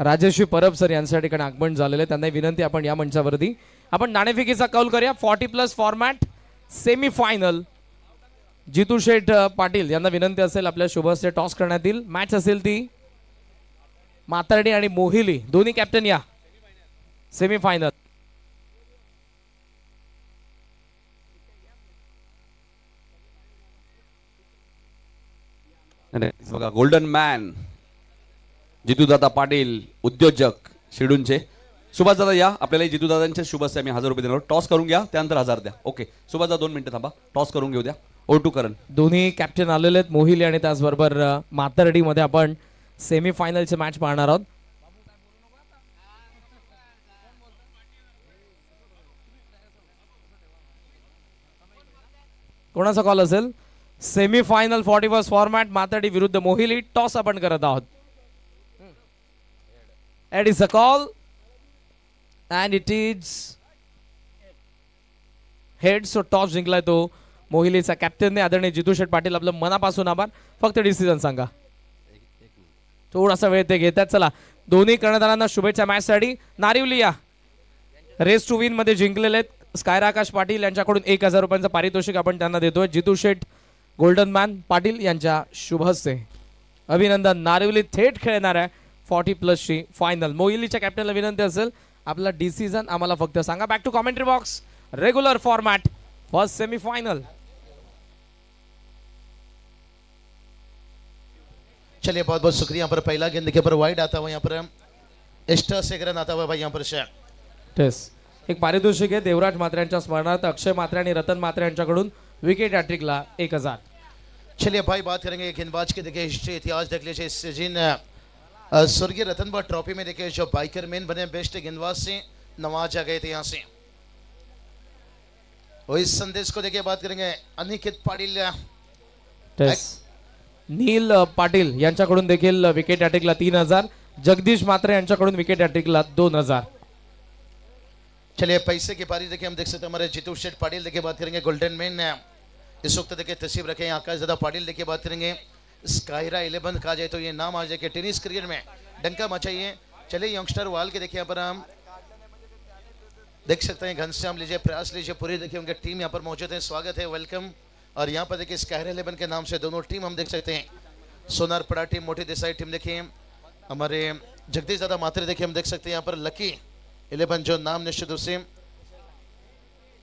राजेश्री परब सर यांच्या ठिकाणी आगमन झालेले. त्यांना विनंती आपण या मंचावरती आपण नाणेफेकीचा कौल करूया. 40+ format semi final. Jitu Sheth Patil यांना विनंती असेल आपल्या शुभस्य टॉस करण्यात येईल. मॅच असेल ती मातर्डी आणि मोहिली दोन्ही कॅप्टन या सेमी फायनल. बघा गोल्डन मॅन जितूदादा पाटील उद्योजक शिर्डूनचे. सुभाष दादा या. आपल्याला जितूदादांच्या शुभस्य आम्ही 1000 रुपये देणार. टॉस करून घ्या त्यानंतर 1000 द्या. ओके सुभाष दादा 2 मिनिटं थांबा. टॉस करून घेऊ द्या. O2 करण. दोन्ही कॅप्टन आलेले आहेत मोहिली आणि त्याचबरोबर मातर्डी मध्ये आपण सेमी फायनलचे मॅच पाहणार आहोत. कोणाचा कॉल असेल. सेमी फायनल 40+ फॉर्मॅट मातर्डी विरुद्ध मोहिली. टॉस आपण करत आहोत. It is a call and it is head. So toss जिंकलाय तो मोहिलीचा कॅप्टनने आदरणीय जितू शेठ पाटील. आपलं मनापासून आभार. फक्त डिसिजन सांगा. थोडासा वेळ ते घेतात. चला दोन्ही कर्णधारांना शुभेच्छा मॅचसाठी. नारिवली या रेस टू विन मध्ये जिंकलेले आहेत. स्कायरा आकाश पाटील यांच्याकडून 1000 रुपयांचं पारितोषिक आपण त्यांना देतोय. जितू शेठ गोल्डन मॅन पाटील यांच्या शुभ हस्ते अभिनंदन. नारिवली थेट खेळणार आहे 40+ ची फायनल. मोहिलीच्या कॅप्टनला विनंती असेल आपला डिसिजन आम्हाला फक्त सांगा. Back to commentary box. Regular format first semi final. चलिए बहुत बहुत शुक्रिया। यहाँ पर पहला गेंद के ऊपर वाइड आता हुआ, यहाँ पर एक्स्ट्रा से रन आता हुआ भाई यहाँ पर से। एक पारितोषिक आहे देवराज मात्रे यांच्या स्मरणार्थ अक्षय मात्रे आणि रतन मात्रे यांच्याकडून विकेट हॅट्रिकला 1000। चलिए भाई बात करेंगे गेंदबाज के देखिए हिस्ट्री इतिहास देख लीजिए इस सीजन स्वर्गीय रतनबा ट्रॉफी में देखिए जो बाइकर मैन बने बेस्ट गेंदबाज से नवाजा गए थे यहाँ से। और इस संदेश को देखिए बात करेंगे अनिकेत पाटिल नील पाटील यांच्याकडून देखील विकेट हॅट्रिकला 3000, जगदीश मात्रे यांच्याकडून विकेट हॅट्रिकला 2000। चलिए पैसे की पारी देखिए हम देख सकते हैं हमारे जीतू शेठ पाटिल देखिए बात करेंगे गोल्डन मैन इस वक्त देखिए तस्वीर रखे हैं आकाश दादा पाटिल देखिए बात करेंगे स्कायरा 11 कहा जाए तो ये नाम आ जाए कि टेनिस क्रिकेट में डंका मचाइए। चलिए यंगस्टर वाल के देखिए यहाँ पर हम देख सकते हैं घनश्याम लीजिए प्रयास लीजिए पूरी देखिए उनके टीम यहाँ पर मौजूद है, स्वागत है वेलकम। और यहाँ पर देखिए स्कायरा 11 के नाम से दोनों टीम हम देख सकते हैं, सोनार पड़ा टीम मोटी देसाई टीम देखिए हमारे जगदीश दादा मात्रे देखिए हम देख सकते हैं यहाँ पर लकी 11 जो नाम निश्चित रूप से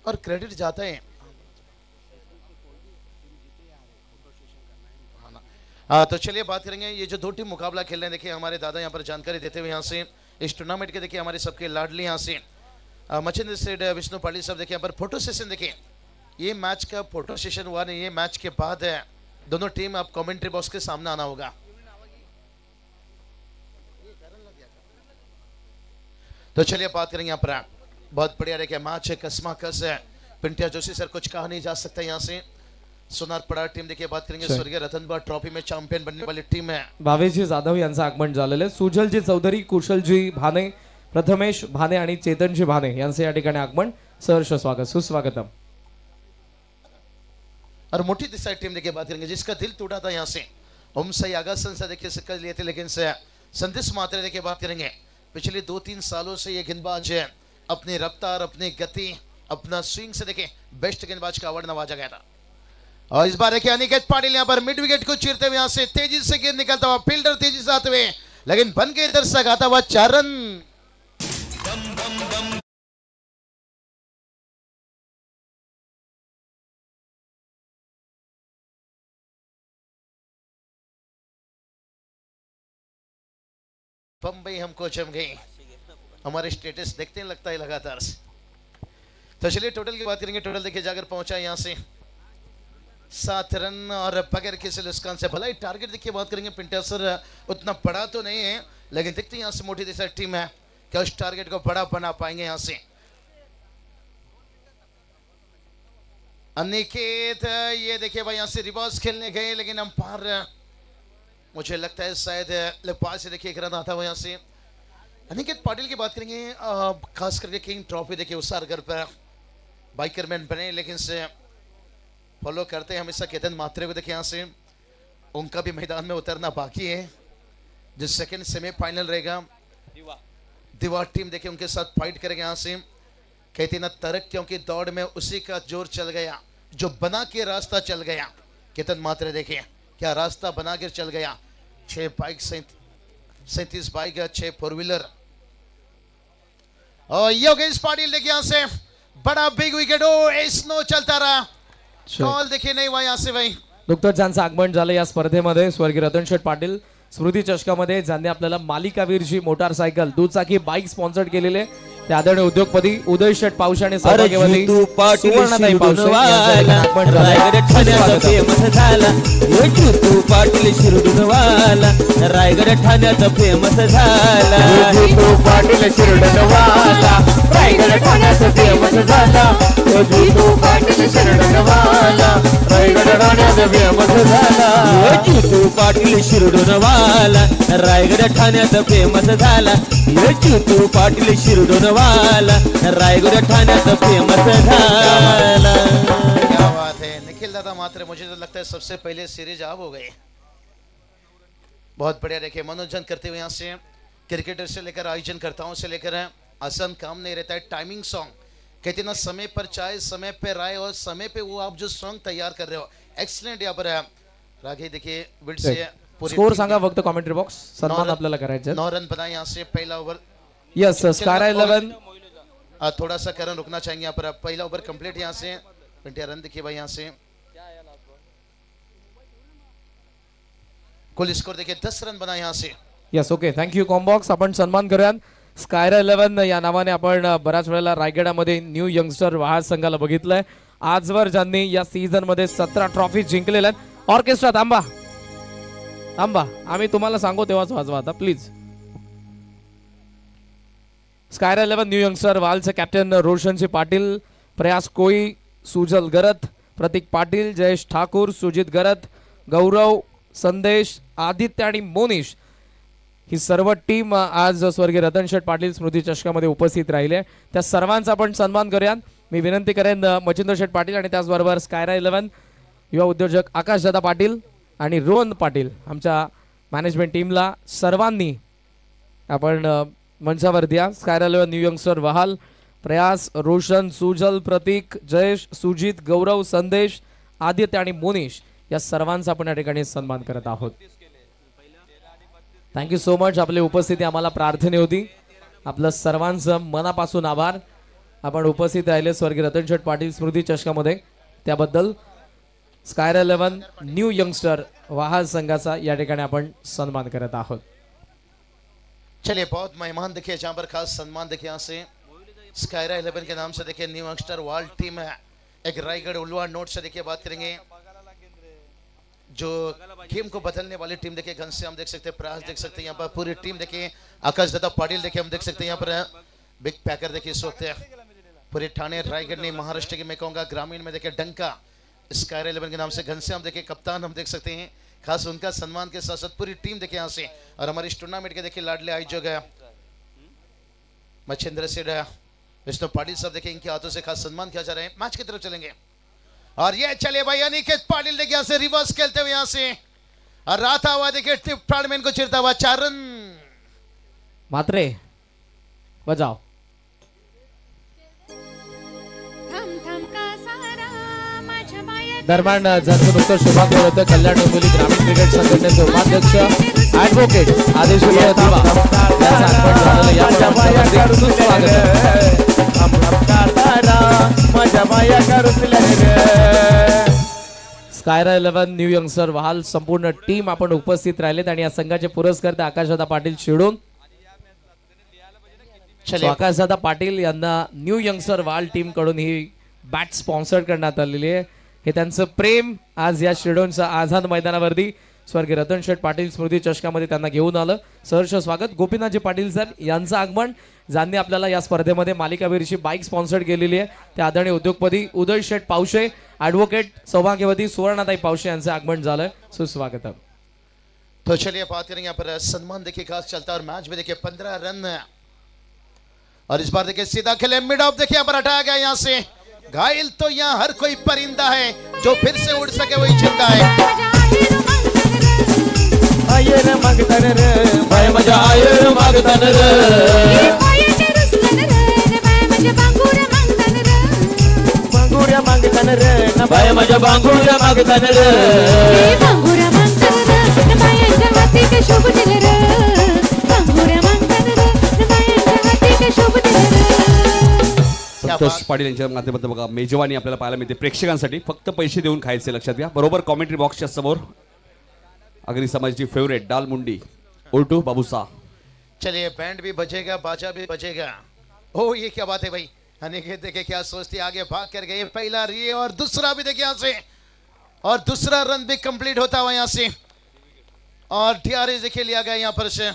और क्रेडिट जाता है। तो चलिए बात करेंगे ये जो दो टीम मुकाबला खेल रहे हैं देखिए हमारे दादा यहाँ पर जानकारी देते हुए यहाँ से इस टूर्नामेंट के देखिए हमारे सबके लाडली यहाँ से मचिंद्र सेठ विष्णु पाटिल साहब देखिए यहाँ पर फोटो सेशन देखिए ये मैच का फोटो सेशन हुआ नहीं, ये मैच के बाद है दोनों टीम आप कमेंट्री बॉक्स के सामने आना होगा। तो चलिए बात करेंगे यहाँ पर बहुत बढ़िया देखिए मैच है कसमा कस है, पिंटिया जोशी सर कुछ कहा नहीं जा सकता यहाँ से। सोनार पड़ा टीम देखिए बात करेंगे स्वर्गीय रतनबा ट्रॉफी में चॅम्पियन बनने वाली टीम है। भावेशजी जाधव यांचं आगमन झालेलं आहे, सुजलजी चौधरी, कुशलजी भाने, प्रथमेश भाने आणि चेतनजी भाने यांचे या ठिकाणी आगमन, सहर्ष स्वागत सुस्वागतम। और मोटी दिशा टीम देखिए बात करेंगे जिसका दिल टूटा था यहाँ से ओम सही आगासन से देखिए सिक्का लिए थे, लेकिन से संदेश मात्रे देखिए बात करेंगे पिछले 2-3 सालों से ये गेंदबाज है अपनी रफ्तार अपनी गति अपना स्विंग से देखिए बेस्ट गेंदबाज का अवार्ड नवाजा गया था। और इस बार देखिए अनिकेत पाटिल यहाँ पर मिड विकेट को चीरते हुए यहाँ से तेजी से गेंद निकलता हुआ फील्डर तेजी से आते हुए लेकिन बन के दर्शक आता हुआ 4 रन। बम्बई हमको जम गई, हमारे स्टेटस देखते हैं लगता है लगातार। तो चलिए टोटल की बात करेंगे, टोटल देखिए जाकर पहुंचा यहाँ से 7 रन और बगैर किसी लुस्कान से। भलाई टारगेट देखिए बात करेंगे पिंटा सर उतना बड़ा तो नहीं है लेकिन देखते हैं यहाँ से मोटी देसाई टीम है क्या उस टारगेट को बड़ा बना पाएंगे। यहाँ से अनिकेत ये देखिए भाई यहाँ से रिवर्स खेलने गए लेकिन अंपायर मुझे लगता है शायद लेपाल से देखिए एक रन आता हुआ यहाँ से। अनिकेत पाटिल की बात करेंगे खास करके किंग ट्रॉफी देखिए उस घर पर बाइकर मैन बने लेकिन से फॉलो करते हैं हमेशा केतन मात्रे को देखिए यहाँ से उनका भी मैदान में उतरना बाकी है। जो सेकंड सेमीफाइनल रहेगा दीवार टीम देखिए उनके साथ फाइट करेंगे यहाँ से। कहते ना तरक क्योंकि दौड़ में उसी का जोर चल गया जो बना के रास्ता चल गया। केतन मात्रे देखिए क्या रास्ता बना कर चल गया, 6 बाइक 37 बाइक 6 4 व्हीलर। और योगेश पाटिल देखिए यहाँ से बड़ा बिग विकेट स्नो चलता रहा, कॉल देखिए नहीं हुआ यहाँ से भाई। नुकतंच ज्यांचं आगमन झालं या स्पर्धेमध्ये स्वर्गीय रतन शेठ पाटील स्मृती चषकामध्ये ज्यांनी आपल्याला मालिकावीरची मोटारसायकल दुचाकी बाईक स्पॉन्सर्ड केलेले ते आदरणीय उद्योगपती उदय शेठ पावशे आणि सहभागीवती सुवर्णाताई पावशे यांचं आगमन झालं। रायगड ठाण्याचा फेमस झाला, पाटील शिरडनवाला रायगड ठाण्याचा फेमस झाला, पाटील शिरडनवाला रायगड ठाण्याचा फेमस झाला, जीतू पाटील शिरडोनवाला रायगड ठाण्याचा फेमस झाला, जीतू पाटील शिरडोनवाला रायगड ठाण्याचा फेमस झाला। क्या बात है निखिल दादा मात्रे, मुझे तो लगता है सबसे पहले सीरीज आप हो गए। बहुत बढ़िया देखिए मनोरंजन करते हुए यहाँ से क्रिकेटर से लेकर आयोजन करताओं से लेकर आसान काम नहीं रहता है। टाइमिंग सॉन्ग कहते ना समय पर चाय समय पे राय और समय पे वो आप जो सॉन्ग तैयार कर रहे हो एक्सलेंट। यहाँ पर राघे देखिए विड से स्कोर सांगा फक्त कमेंट्री बॉक्स, सन्मान आपल्याला करायचं। 9 रन बनाए यहाँ से पहला ओवर। यस स्कारा 11 थोड़ा सा करण रुकना चाहेंगे यहाँ पर। पहला ओवर कंप्लीट यहाँ से 20 रन देखिए भाई यहाँ से कुल स्कोर देखिए 10 रन बना यहाँ से। Yes okay thank you combox. आपण सन्मान करूया. स्कायरा 11 या नावाने आपण बऱ्याच वेळेला रायगडामध्ये न्यू यंगस्टर वहाळ संघाला बघितलंय. आजवर ज्यांनी या सीझन मध्ये 17 ट्रॉफी जिंकलेल्या आहेत. ऑर्केस्ट्रा थांबा थांबा, आम्ही तुम्हाला सांगू तेव्हाच वाजवा आता प्लीज. स्कायरा 11 न्यू यंगस्टर वहाळचे कॅप्टन रोशनजी पाटील, प्रयास कोळी, सुजल गरत, प्रतीक पाटील, जयेश ठाकूर, सुजित गरत, गौरव, संदेश, आदित्य आणि मोनिश ही सर्व टीम आज स्वर्गीय रतन शेठ पाटील स्मृती चषकामध्ये उपस्थित राहिले. त्या सर्वांचा आपण सन्मान करूया. मी विनंती करेन मच्छिंद्र शेठ पाटील आणि त्याचबरोबर स्कायरा 11 युवा उद्योजक आकाशदादा पाटील आणि रोहन पाटील आमच्या मॅनेजमेंट टीमला सर्वांनी आपण मंचावर द्या. स्कायरा 11 न्यू यंगस्टर वहाल, प्रयास, रोशन, सुजल, प्रतीक, जयेश, सुजित, गौरव, संदेश, आदित्य आणि मोनिश या सर्वांचा आपण या ठिकाणी सन्मान करत आहोत. Thank you so much. आपली उपस्थिती आम्हाला प्रार्थने होती. आपलं सर्वांचं मनापासून आभार. आपण उपस्थित राहिले स्वर्गीय रतन शेठ पाटील स्मृती चषकामध्ये, त्याबद्दल स्कायरा 11 न्यू यंगस्टर वहाल संघाचा या ठिकाणी आपण सन्मान करत आहोत. चलिए बहुत मेहमान देखिए जहाँ पर खास सम्मान देखिए यहाँ से स्कायरा 11 के नाम से देखिए न्यू यंगस्टर वर्ल्ड टीम है एक रायगढ़ उल्वा नोट से देखिए बात करेंगे. जो गेम को बदलने वाली टीम देखिए घनश्याम देख सकते हैं, प्रयास देख सकते हैं, यहाँ पर पूरी टीम देखिए आकाश दादा पाटिल देखिए हम देख सकते हैं. यहाँ पर बिग पैकर देखिए इस वक्त पूरे ठाणे रायगढ़ ने महाराष्ट्र के मैं कहूँगा ग्रामीण में देखिए डंका स्कायरा 11 के नाम से घनश्याम देखिए कप्तान हम देख सकते हैं. खास उनका सम्मान के साथ साथ पूरी टीम देखिए यहाँ से और हमारे इस टूर्नामेंट के देखिए लाडले आयोजक है मच्छिंद्र सेठ विष्णु पाटिल साहब देखिए इनके हाथों से खास सम्मान किया जा रहा है. मैच की तरफ चलेंगे और ये चले भाई अनिकेत पाटिल देखिए यहाँ से रिवर्स खेलते हुए यहाँ से और राता हुआ देखिए टूर्नामेंट को चिरता हुआ 4 रन मात्रे बजाओ. दरम्यान ज्यांचं नुकतं शुभागमन होतं कल्याण डोंबिवली ग्रामीण क्रिकेट संघटनेचे उपाध्यक्ष ॲडव्होकेट आदेश दिवा स्कायरा 11 न्यू यंगस्टर वहाल संपूर्ण टीम आपण उपस्थित राहिलेत आणि या संघाचे पुरस्कर्ते आकाशदादा पाटील शिडून. आकाशदादा पाटील यांना न्यू यंगस्टर वहाल टीम कडून ही बॅट स्पॉन्सर करण्यात आलेली आहे. हे त्यांचं प्रेम आज या शिडोनच्या आझाद मैदानावरती स्वर्गीय रतन शेठ पाटील स्मृती चषकामध्ये त्यांना घेऊन आलं. सहर्ष स्वागत. गोपीनाथजी पाटील सर यांचं आगमन, ज्यांनी आपल्याला या स्पर्धेमध्ये मालिकावीरची बाईक स्पॉन्सर केलेली आहे, त्या आदरणीय उद्योगपती उदय शेठ पावशे, ॲडव्होकेट सौभाग्यवती सुवर्णाताई पावशे यांचं आगमन झालं. सुस्वागत. तो चलिए बात करेंगे यहाँ पर सम्मान देखिए खास चलता है और मैच में देखिए 15 रन और इस बार देखिए सीधा खेले मिड ऑफ देखिए यहाँ पर हटाया गया. यहाँ से घायल तो यहाँ हर कोई परिंदा है, जो फिर से उड़ सके वही जिंदा है. आये रे मागतन रे भाई मजा आये रे मागतन रे बांगुऱ्या मागतन रे ना भाई मजा बांगुऱ्या मागतन रे बांगुऱ्या मागतन रे बायांच्या हाती के शुभ दिले रे बांगुऱ्या मागतन रे बायांच्या हाती के शुभ दिले रे. संतोष पाटील यांच्या माध्यमातून बघा मेजवानी आपल्याला पाहायला मिळते प्रेक्षकांसाठी. फक्त पैसे देऊन खायचे लक्षात घ्या. बरोबर कॉमेंट्री बॉक्सच्या समोर अग्री समाजाची फेवरेट दाल मुंडी उल्टू बाबूसा. चलिए बैंड भी बजेगा बाजा भी बजेगा. ओ ये क्या बात है भाई. अनिकेत देखिए क्या सोचती आगे भाग कर गए. पहला रिए और दूसरा भी देखिए यहाँ से और दूसरा रन भी कंप्लीट होता हुआ यहाँ से और डीआरएस देखिए लिया गया यहाँ पर से.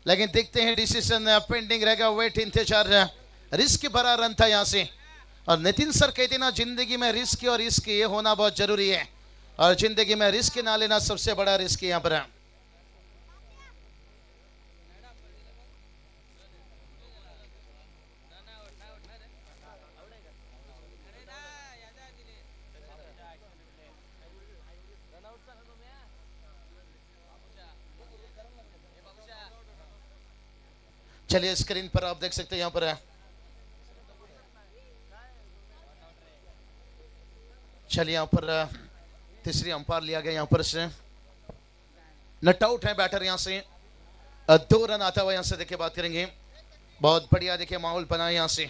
लेकिन देखते हैं डिसीजन पेंडिंग रहेगा. वेट इंतजार. रिस्क भरा रन था यहाँ से और नितिन सर कहते ना जिंदगी में रिस्क और रिस्क ये होना बहुत जरूरी है और जिंदगी में रिस्क ना लेना सबसे बड़ा रिस्क यहाँ पर है. चलिए स्क्रीन पर आप देख सकते हैं यहाँ पर है. चलिए यहाँ पर तीसरी अंपायर लिया गया यहाँ पर से. नट आउट है बैटर यहाँ से. 2 रन आता हुआ यहाँ से देखिए बात करेंगे. बहुत बढ़िया देखिए माहौल बना है यहाँ से.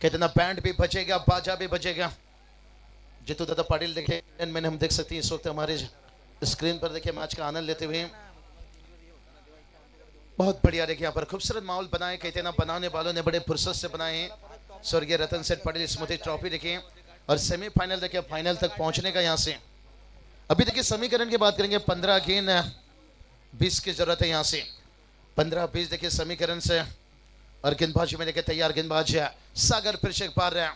कितना बैंड भी बजेगा बाजा भी बजेगा. जितू दादा पाटिल देखिए मैंने हम देख सकते हैं इस वक्त हमारे स्क्रीन पर देखिए मैच का आनंद लेते हुए। बहुत बढ़िया देखिए यहाँ पर खूबसूरत माहौल बनाए, कहते ना बनाने वालों ने बड़े फुर्सत से बनाए हैं। स्वर्गीय रतन सेठ पटेल स्मृति ट्रॉफी देखिए और सेमीफाइनल देखिए फाइनल तक पहुंचने का यहाँ से। अभी देखिए समीकरण की बात करेंगे, 15 गेंद 20 की जरूरत है यहाँ से। 15-20 देखिए समीकरण से और गेंदबाजी में देखिए तैयार गेंदबाज सागर फिर से पार रहा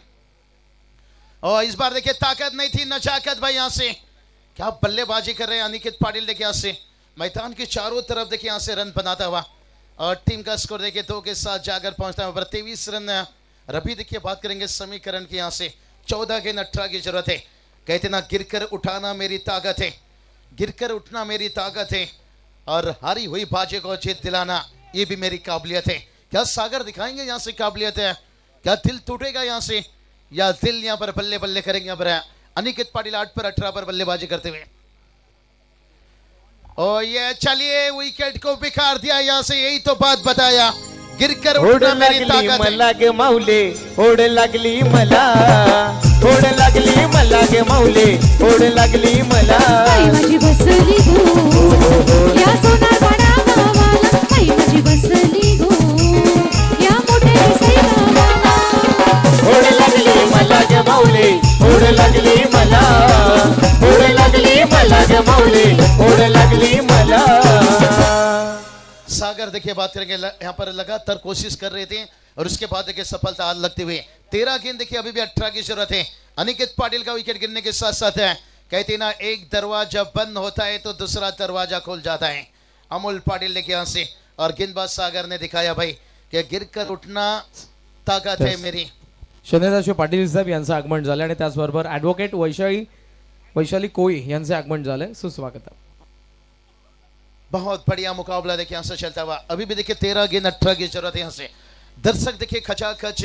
और इस बार देखिए ताकत नहीं थी, नजाकत भाई यहाँ से क्या बल्लेबाजी कर रहे हैं अनिकेत पाटिल देखिए यहाँ से मैदान के चारों तरफ देखिए यहाँ से रन बनाता हुआ और टीम का स्कोर देखिए 2 के साथ जाकर पहुंचता है 23 रन। अभी देखिए बात करेंगे समीकरण की यहाँ से 14 गेंद 18 की जरूरत है। कहते ना गिरकर उठाना मेरी ताकत है, गिरकर उठना मेरी ताकत है और हारी हुई बाजी को जीत दिलाना ये भी मेरी काबिलियत है। क्या सागर दिखाएंगे यहाँ से काबिलियत है? क्या दिल टूटेगा यहाँ से या दिल यहाँ पर बल्ले बल्ले करेंगे? यहाँ पर अनिकेत पाटिल 8 पर 18 पर बल्लेबाजी करते हुए और ये चलिए विकेट को बिखार दिया यहाँ से, यही तो बात बताया गिरकर उठना मेरी ताकत है। मला गे माऊले ओढ लागली मला, ओढ लागली मला गे माऊले ओढ लागली मला। आई माझी बसली गो या सोनार पाडा गावाला, आई माझी बसली गो या मोठ्या सैगावाला। ओढ लागली मला गे माऊले ओढ लागली मला, ओढ लागली मला गे माऊले ओढ लागली मला। सागर देखिए बात करेंगे यहाँ पर लगातार कोशिश कर रहे थे और उसके बाद देखिए सफलता हाथ लगते हुए 13 गेंद देखिए अभी भी 18 की जरूरत है। अनिकेत पाटिल का विकेट गिरने के साथ साथ है कहते ना एक दरवाजा बंद होता है तो दूसरा दरवाजा खुल जाता है। अमोल पाटिल देखिए यहाँ से और गेंदबाज सागर ने दिखाया भाई कि गिरकर उठना ताकत है मेरी। शनीदास पाटील साहेब यांचं आगमन झालं आणि त्याचबरोबर ॲडव्होकेट वैशाली कोई यांचे आगमन झाले, सुस्वागत। बहुत बढ़िया मुकाबला देखिए यहाँ से चलता हुआ। अभी भी देखिए 13 गेंद 18 की जरूरत है यहाँ से। दर्शक देखिए खचाखच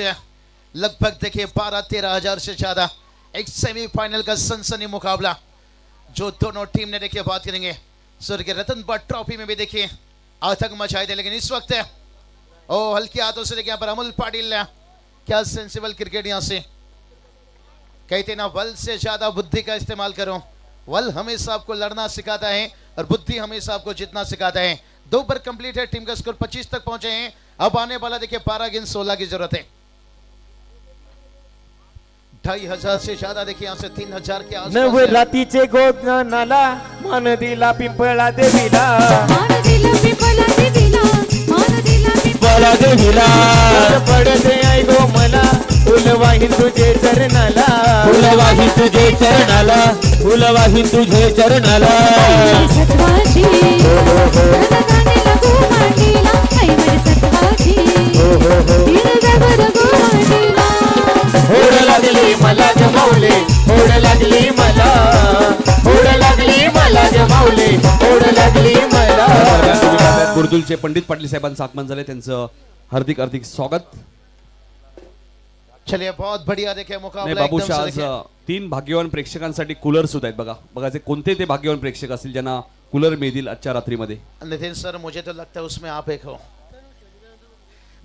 लगभग देखिए 12-13 हजार से ज्यादा। एक सेमीफाइनल का सनसनी मुकाबला जो दोनों टीम ने देखिए बात करेंगे स्वर्गीय रतन बट ट्रॉफी में भी देखिए आतंक मचाए थे, लेकिन इस वक्त ओ हल्के हाथों से देखिए यहाँ पर अमोल पाटिल क्या सेंसिबल क्रिकेट यहाँ से। कहते ना बल से ज्यादा बुद्धि का इस्तेमाल करो, बल हमेशा आपको लड़ना सिखाता है और बुद्धि हमेशा आपको जीतना सिखाता है। 2 ओवर कंप्लीट है, टीम का स्कोर 25 तक पहुंचे हैं। अब आने वाला देखिए 12 गेंद 16 की जरूरत है। 2500 से ज्यादा देखिए यहाँ से 3000 के आसपास नवरातीचे गोगनाला मान दिला पिंपळा देवीला, मान दिला पिंपळा देवीला, मान दिला पिंपळा देवीला। पडते आई गो मला फुलवाही तुझे चरणाला, फुलवाही तुझे चरणाला, फुलवाही तुझे चरणाला। सत्वाची गाणे लगू मांडीला, आई माझी सत्वाची दिल जबर गो मांडीला। ओढ लागली मला जमावले, ओढ लागली मला, ओढ लागली मला जमावले, ओढ लागली मला। कुर्दुलचे पंडित पाटील साहेबांचं आगमन झाले, त्यांचं हार्दिक हार्दिक स्वागत। चलिए बहुत बढ़िया देखिए मुकाबला बाबू एकदम से आज देखिए। 3 भाग्यवान प्रेक्षकांसाठी कूलर सुद्धा आहेत बघा, बघायचे कोणते ते भाग्यवान प्रेक्षक असतील ज्यांना कूलर मिळतील आजच्या रात्रीमध्ये। नितिन सर मुझे तो लगता है उसमें आप एक हो।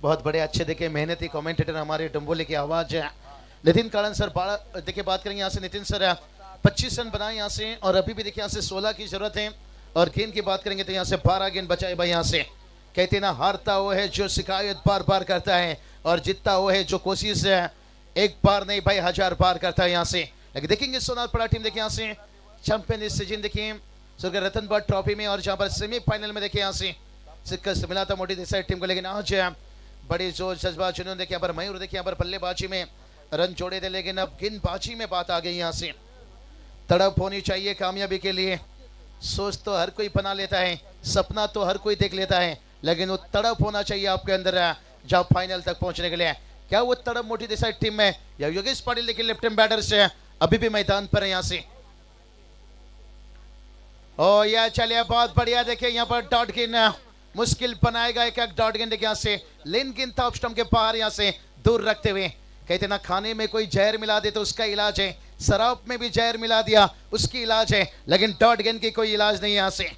बहुत बड़े अच्छे देखिए मेहनती कमेंटेटर हमारे डम्बोले की आवाज है नितिन कालन सर। देखिए बात करेंगे यहाँ से नितिन सर 25 रन बनाए यहाँ से और अभी भी देखिए यहाँ से 16 की जरूरत है। और गेंद की बात करेंगे तो यहाँ से 12 गेंद बचाए भाई यहाँ से। कहते ना हारता वो है जो शिकायत बार बार करता है और जीतता वो है जो कोशिश एक बार नहीं भाई 1000 बार करता है यहाँ से। लेकिन देखेंगे सोनारपड़ा टीम देखिए यहाँ से चैंपियन इस सीजन देखिए स्वर्गीय रतन बट ट्रॉफी में और जहाँ पर सेमीफाइनल में देखिए यहाँ से शिकस्त मिला था मोटी देसाई टीम को, लेकिन आज बड़ी जोर जज्बा जिन्होंने देखिए यहाँ पर मयूर देखिए यहाँ पर बल्लेबाजी में रन जोड़े थे, लेकिन अब गेंदबाजी में बात आ गई यहाँ से। तड़प होनी चाहिए कामयाबी के लिए। सोच तो हर कोई बना लेता है, सपना तो हर कोई देख लेता है, लेकिन वो तड़प होना चाहिए आपके अंदर जब फाइनल तक पहुंचने के लिए। क्या वो तड़प मोटी देसाई टीम में या योगेश पाटिल लेकिन लेफ्ट हैंड बैटर से अभी भी मैदान पर है यहाँ से। ओ या चलिए बहुत बढ़िया देखिए यहाँ पर डॉट गेंद मुश्किल बनाएगा एक डॉट गेंद देखिए यहाँ से लेन गेंद था स्टंप के बाहर यहाँ से दूर रखते हुए। कहते ना खाने में कोई जहर मिला दे तो उसका इलाज है, शराब में भी जहर मिला दिया उसकी इलाज है, लेकिन डॉट गेंद की कोई इलाज नहीं यहाँ से।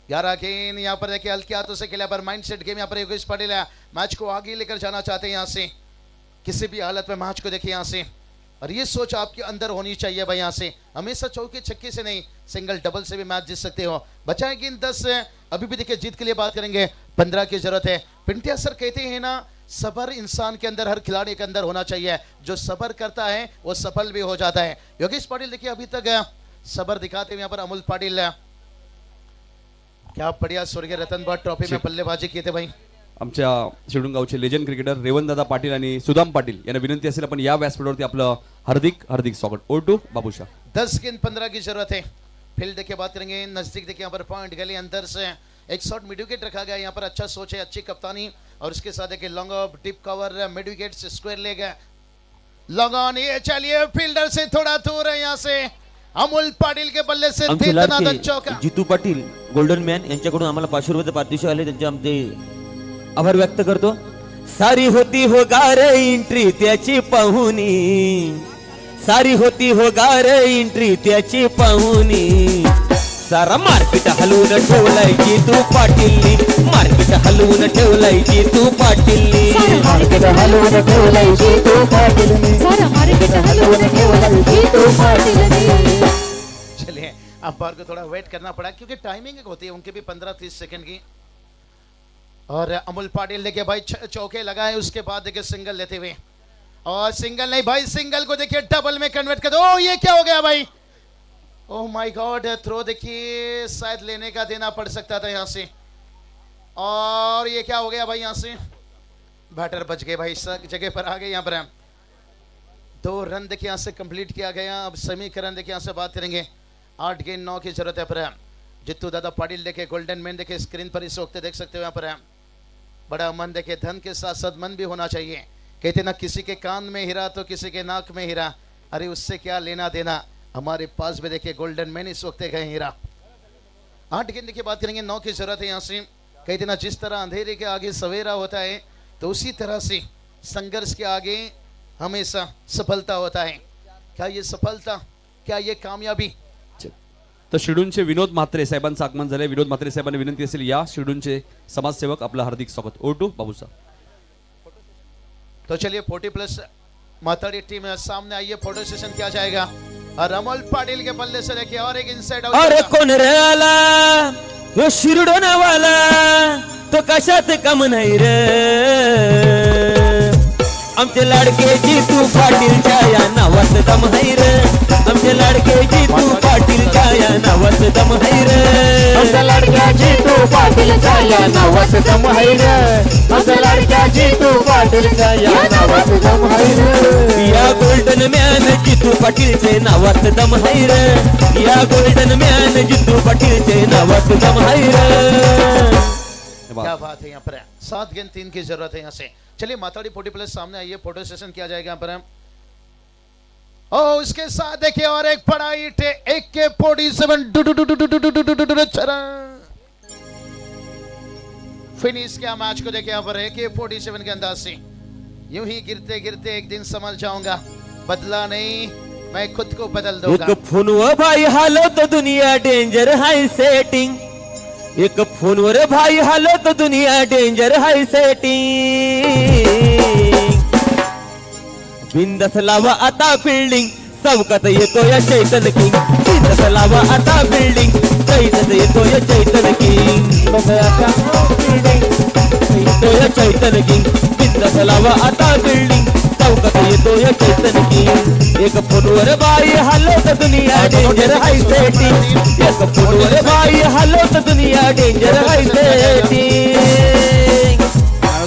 11 गेंद यहाँ पर देखिए हल्के हाथों से खेला पर माइंडसेट गेम यहाँ पर योगेश पाटिल मैच को आगे लेकर जाना चाहते हैं यहाँ से। किसी भी हालत में मैच को देखिए यहाँ से और ये सोच आपके अंदर होनी चाहिए भाई। यहाँ से हमेशा चौके छक्के से नहीं, सिंगल डबल से भी मैच जीत सकते हो। बचाए गेंद 10, अभी भी देखिए जीत के लिए बात करेंगे, 15 की जरूरत है। पिंटिया सर कहते हैं ना, सबर इंसान के अंदर, हर खिलाड़ी के अंदर होना चाहिए। जो सबर करता है वो सफल भी हो जाता है। योगेश पाटिल देखिए अभी तक सबर दिखाते हुए यहाँ पर अमोल पाटिल, क्या बढ़िया स्वर्गीय रतन भट ट्रॉफी में बल्लेबाजी किए थे भाई। आमच्या शिवडून गावचे लेजंड क्रिकेटर रेवणदादा पाटील आणि सुदाम पाटील यांना विनंती असेल आपण या व्यासपीठावरती आपलं हार्दिक हार्दिक स्वागत। Over to Babusha. 10 गेंद 15 की जरूरत है। फील्ड देखिए बात करेंगे, नजदीक देखिए यहाँ पर पॉइंट गली अंदर से एक शॉट मिड विकेट रखा गया। यहाँ पर अच्छा सोच है, अच्छी कप्तानी, और उसके साथ देखिए long off deep cover mid wicket से स्क्वायर ले गया लॉन्ग ऑन। ये चलिए फील्डर से थोड़ा दूर है, यहाँ से अमोल पाटील के बल्ले से चौका। जितू पाटील गोल्डन मॅन यांच्याकडून आम्हाला 500 रुपये पारितोषिक आले, त्यांचे आमचे आभार व्यक्त करतो। सारी होती हो गार एंट्री त्याची पाहुनी, सारी होती हो गार एंट्री त्याची पाहुनी, सारा मार्केट हलवून ठेवलाय जितू पाटीलनी, मार्केट हलवून ठेवलाय जितू पाटीलनी, मार्केट हलवून ठेवलाय जितू पाटीलनी, सारा मार्केट हलवून ठेवलाय जितू पाटीलनी। चलिए अंपायर को थोड़ा वेट करना पड़ा क्योंकि टाइमिंग होती है उनकी भी 15-30 सेकंड की। और अमोल पाटिल देखिए भाई चौके लगाए, उसके बाद देखिए सिंगल लेते हुए, और सिंगल नहीं भाई, सिंगल को देखिए डबल में कन्वर्ट कर दो। ओ ये क्या हो गया भाई, ओह माय गॉड, थ्रो देखिए शायद लेने का देना पड़ सकता था यहाँ से। और ये क्या हो गया भाई, यहाँ से बैटर बच गए भाई, जगह पर आ गए। यहाँ पर 2 रन देखिए यहाँ से कंप्लीट किया गया। अब समीकरण देखिए यहाँ से बात करेंगे, 8 गेंद 9 की जरूरत है पर जित्तू दादा पाटिल देखे गोल्डन मैन देखे स्क्रीन पर इस वक्त देख सकते हो। यहाँ पर बड़ा मन देखे, धन के साथ साथ मन भी होना चाहिए। कहते ना किसी के कान में हीरा तो किसी के नाक में हीरा, अरे उससे क्या लेना देना, हमारे पास भी देखिए गोल्डन मैन इस वक्त है हीरा। 8 गेंद की बात करेंगे, 9 की जरूरत है यहाँ से। कहते ना जिस तरह अंधेरे के आगे सवेरा होता है, तो उसी तरह से संघर्ष के आगे हमेशा सफलता होता है। क्या ये सफलता, क्या ये कामयाबी? तर शिडूनचे विनोद म्हात्रे साहेबांचं आगमन झाले। विनोद म्हात्रे साहेबांनी विनंती असेल, या शिडूनचे समाजसेवक आपलं हार्दिक स्वागत। Over to बाबूसा। तो चलिए 40+ माताड़ी टीम सामने आइए, फोटो सेशन किया जाएगा। और अमोल पाटिल के बल्ले से लेके और एक इनसाइड आउट। अरे कोण रे आला यो शिरडोना वाला, तो कशात कम नाही रे, आमचे लाडके जितू पाटीलच्या या नावात दम आहे रे, आमचे लाडके जितू पाटीलच्या या नावात दम आहे रे, आमच्या लाडक्या जितू पाटीलच्या या नावात दम आहे रे, आमच्या लाडक्या जितू पाटीलच्या या नावात दम आहे रे, या गोल्डन मॅन जितू पाटीलचे नावात दम आहे रे, या गोल्डन मॅन जितू पाटीलचे नावात दम आहे रे। क्या बात है। यहाँ पर 7 गेंद 3 की जरूरत है यहाँ से। चलिए माताड़ी 40+ सामने आइए, फोटो सेशन किया जाएगा यहाँ पर। ओ उसके साथ देखिए और एक बड़ा हिट है, AK-47 फिनिश किया मैच को देखिए यहाँ पर AK-47 के अंदाज से। यूं ही गिरते गिरते एक दिन समझ जाऊंगा, बदला नहीं मैं खुद को बदल दूंगा। एक फोनवर भाई हालो तो दुनिया डेंजर हाय सेटिंग, एक फोनवर भाई हालो तो दुनिया डेंजर हाय सेटिंग, बिंदस लावा आता फिल्डिंग चौकात येतोय चैतन किंग, बिंदस लावा आता फिल्डिंग चैतन येतोय चैतन किंग, येतोय चैतन किंग, बिंदस लावा आता फिल्डिंग चौकात येतोय चैतन किंग, एक फोनवर बाई हालो तर दुनिया डेंजर हाय सेटिंग, एक फोनवर बाई हालो तर दुनिया डेंजर हाय सेटिंग,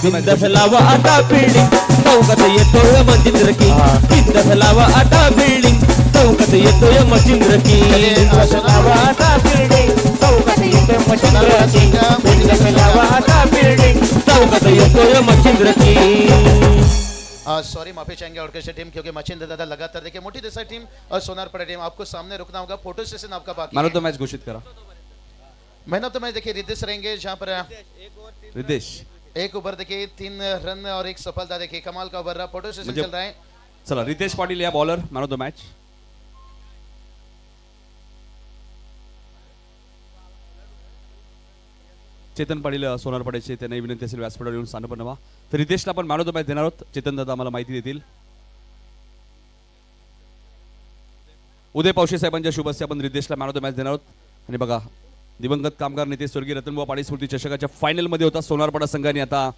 बिंदस लावा आता फिल्डिंग चौकात येतोय मचिंद्र किंग, बिंदस लावा आता फिल्डिंग चौकात येतोय मचिंद्र किंग, बिंदस लावा आता फिल्डिंग चौकात येतोय मचिंद्र किंग, बिंदस लावा आता फिल्डिंग चौकात येतोय मचिंद्र किंग। सॉरी माफी चाहेंगे ऑर्केस्ट्रा टीम, क्योंकि मचिंद्र दादा लगातार देखिए मोटी देसाई टीम और सोनारपड़ा टीम आपको सामने रुकना होगा। फोटो सेशन आपका बाकी मैन ऑफ द मैच घोषित करा। मैन ऑफ द मैच देखिए रितेश रहेंगे, जहां पर रितेश एक ओवर देखिए 3 रन और 1 सफलता देखिए, कमाल का ओवर रहा। फोटो सेशन चल रहा है। चला रितेश पाटील या bowler man of the match. Chetan Patil सोनारपाड्याचे, त्यांना विनंती असेल व्यासपीठावर येऊन स्थान बनवा। तर रितेशला पण मॅन ऑफ द मॅच देणार आहोत, चेतन दादा आम्हाला माहिती देतील। उदय पावशे साहेबांच्या शुभ हस्ते आपण रितेशला मॅन ऑफ द मॅच देणार आहोत। आणि बघा दिवंगत कामगार नेते स्वर्गीय रतनबुवा पाटील स्मृती चषकाच्या फायनल मध्ये होता सोनारपाडा संघाने आता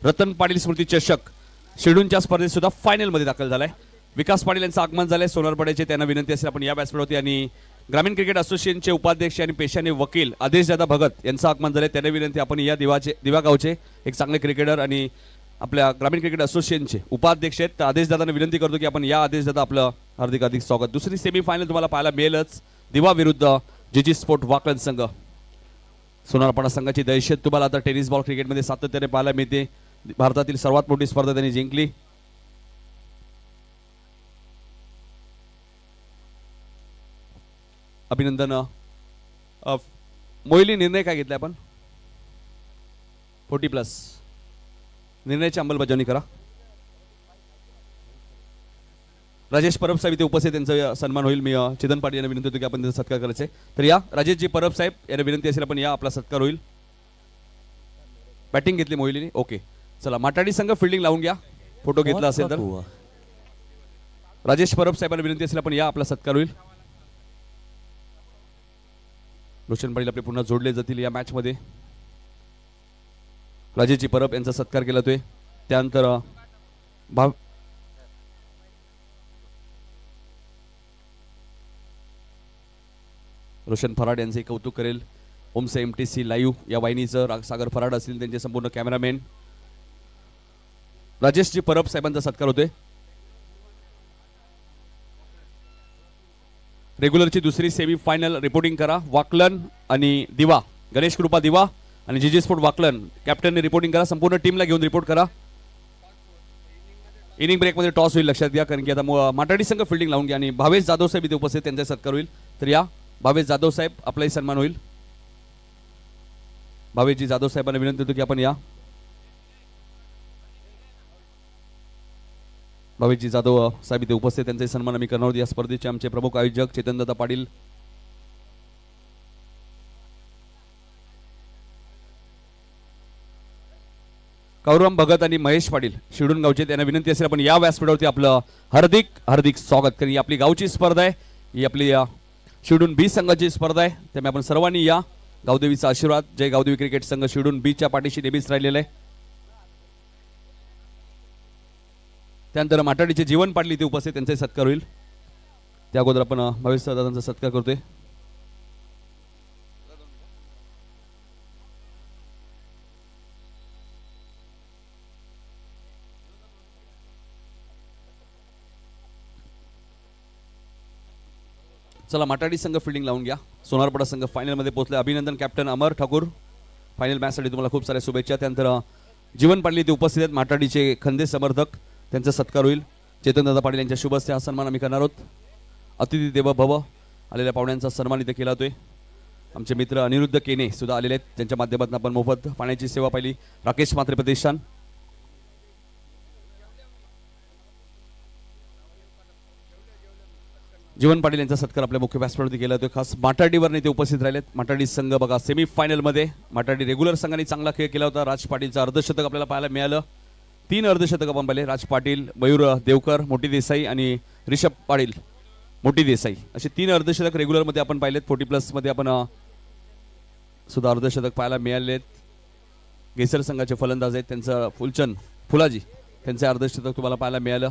रतन पाटील स्मृती चषक शिडूनच्या स्पर्धेत सुद्धा फायनल मध्ये दाखल झालाय। विकास पाटील यांचं आगमन झालंय सोनारपाड्याचे, त्यांना विनंती असेल आपण या व्यासपीठावरती आणि ग्रामीण क्रिकेट असोसिएशनचे उपाध्यक्ष आणि पेशाने वकील आदेशदादा भगत यांचं आगमन झालंय, त्यांना विनंती आपण या दिवा गावचे एक चांगले क्रिकेटर आणि आपल्या ग्रामीण क्रिकेट असोसिएशनचे उपाध्यक्ष आहेत तर आदेशदादांना विनंती करतो की आपण या आदेशदादा आपलं हार्दिक स्वागत। दुसरी सेमीफायनल तुम्हाला पाहायला मिळेलच, दिवा विरुद्ध जीजी स्पोर्ट वाकलन संघ। सोनारपाडा संघाची दहशत तुम्हाला आता टेनिस बॉल क्रिकेटमध्ये सातत्याने पाहायला मिळते। भारतातील सर्वात मोठी स्पर्धा त्यांनी जिंकली। अभिनंदन। मोहिली निर्णय काय घेतलाय आपण 40+ निर्णयाची अंमलबजावणी करा। राजेश परब साहेब इथे उपस्थित, त्यांचा सन्मान होईल। मी चेतन पाटील यांना विनंती होतो की आपण त्यांचा सत्कार करायचे, तर या राजेशजी परब साहेब यांना विनंती असेल आपण या आपला सत्कार होईल। बॅटिंग घेतली मोहिलीने, ओके चला माटाडी संघ फिल्डिंग लावून घ्या, फोटो घेतला असेल तर। राजेश परब साहेबांना विनंती असेल आपण या आपला सत्कार होईल। रोशन पाटील आपले पुन्हा जोडले जातील या मॅच मध्ये। राजेशजी परब यांचा सत्कार केला जातोय। त्यानंतर रोशन फराड यांचे कौतुक करेल ओमसे MTC लाईव्ह या वाहिनीचं सागर फराड असतील त्यांचे संपूर्ण कॅमेरामॅन। राजेशजी परब साहेबांचा सत्कार होतोय। रेग्युलरची दुसरी सेमी फायनल रिपोर्टिंग करा, वाकलन आणि दिवा, गणेश कृपा दिवा आणि जीजी स्पोर्ट वाकलन कॅप्टनने रिपोर्टिंग करा, संपूर्ण टीमला घेऊन रिपोर्ट करा। इनिंग ब्रेक मध्ये टॉस होईल लक्षात घ्या, कारण की आता माटाडी संघ फिल्डिंग लावून घ्या आणि भावेश जाधव साहेब इथे उपस्थित, त्यांचा सत्कार होईल। तर या भावेश जाधव साहेब आपलाही सन्मान होईल। भावेशजी जाधव साहेबांना विनंती होतो की आपण या। भावेशजी जाधव साहेब इथे उपस्थित, त्यांचे सन्मान आम्ही करणार आहोत। या स्पर्धेचे आमचे प्रमुख आयोजक चेतनदादा पाटील, कौरव भगत आणि महेश पाटील शिडून गावचे, त्यांना विनंती असेल आपण या व्यासपीठावरती आपलं हार्दिक स्वागत करा। ही आपली गावची स्पर्धा आहे, ही आपली शिडून बी संघाची स्पर्धा आहे, त्यामुळे आपण सर्वांनी या। गावदेवीचा आशीर्वाद, जय गावदेवी क्रिकेट संघ शिडून बीच्या पाठीशी नेहमीच राहिलेला आहे। त्यानंतर माटाडीचे जीवन पाटील इथे उपस्थित, त्यांचे सत्कार होईल। त्या अगोदर आपण भवेश दादांचा सत्कार करतोय। चला माटाडी संघ फिल्डिंग लावून घ्या, सोनारपाडा संघ फायनल मध्ये पोहोचले। अभिनंदन कॅप्टन अमर ठाकूर, फायनल मॅच साठी तुम्हाला खूप साऱ्या शुभेच्छा। त्यानंतर जीवन पाटील इथे उपस्थित आहेत, माटाडीचे खंदे समर्थक, त्यांचा सत्कार होईल। चेतनदादा पाटील यांच्या शुभ हस्ते हा सन्मान आम्ही करणार आहोत। अतिथी देव भव आलेल्या पाहुण्यांचा सन्मान इथे केला जातोय। आमचे मित्र अनिरुद्ध केने सुद्धा आलेले आहेत, त्यांच्या माध्यमातून आपण मोफत पाण्याची सेवा पाहिली। राकेश मात्रे प्रतिष्ठान, जीवन पाटील यांचा सत्कार आपल्या मुख्य व्यासपीठावरती केला जातोय। खास माटाडीवर नेते उपस्थित राहिलेत। माटाडी संघ बघा सेमी फायनल मध्ये माटाडी रेग्युलर संघाने चांगला खेळ केला होता। राज पाटीलचं अर्धशतक आपल्याला पाहायला मिळालं, 3 अर्धशतक आपण पाहिले। राज पाटील, मयूर देवकर, मोठी देसाई आणि ऋषभ पाटील, मोठी देसाई असे 3 अर्धशतक रेग्युलर मध्ये आपण पाहिलेत। 40+ मध्ये आपण सुद्धा अर्धशतक पाहायला मिळालेत। गेसर संघाचे फलंदाज आहेत, त्यांचं फुलचंद फुलाजी त्यांचे अर्धशतक तुम्हाला पाहायला मिळालं।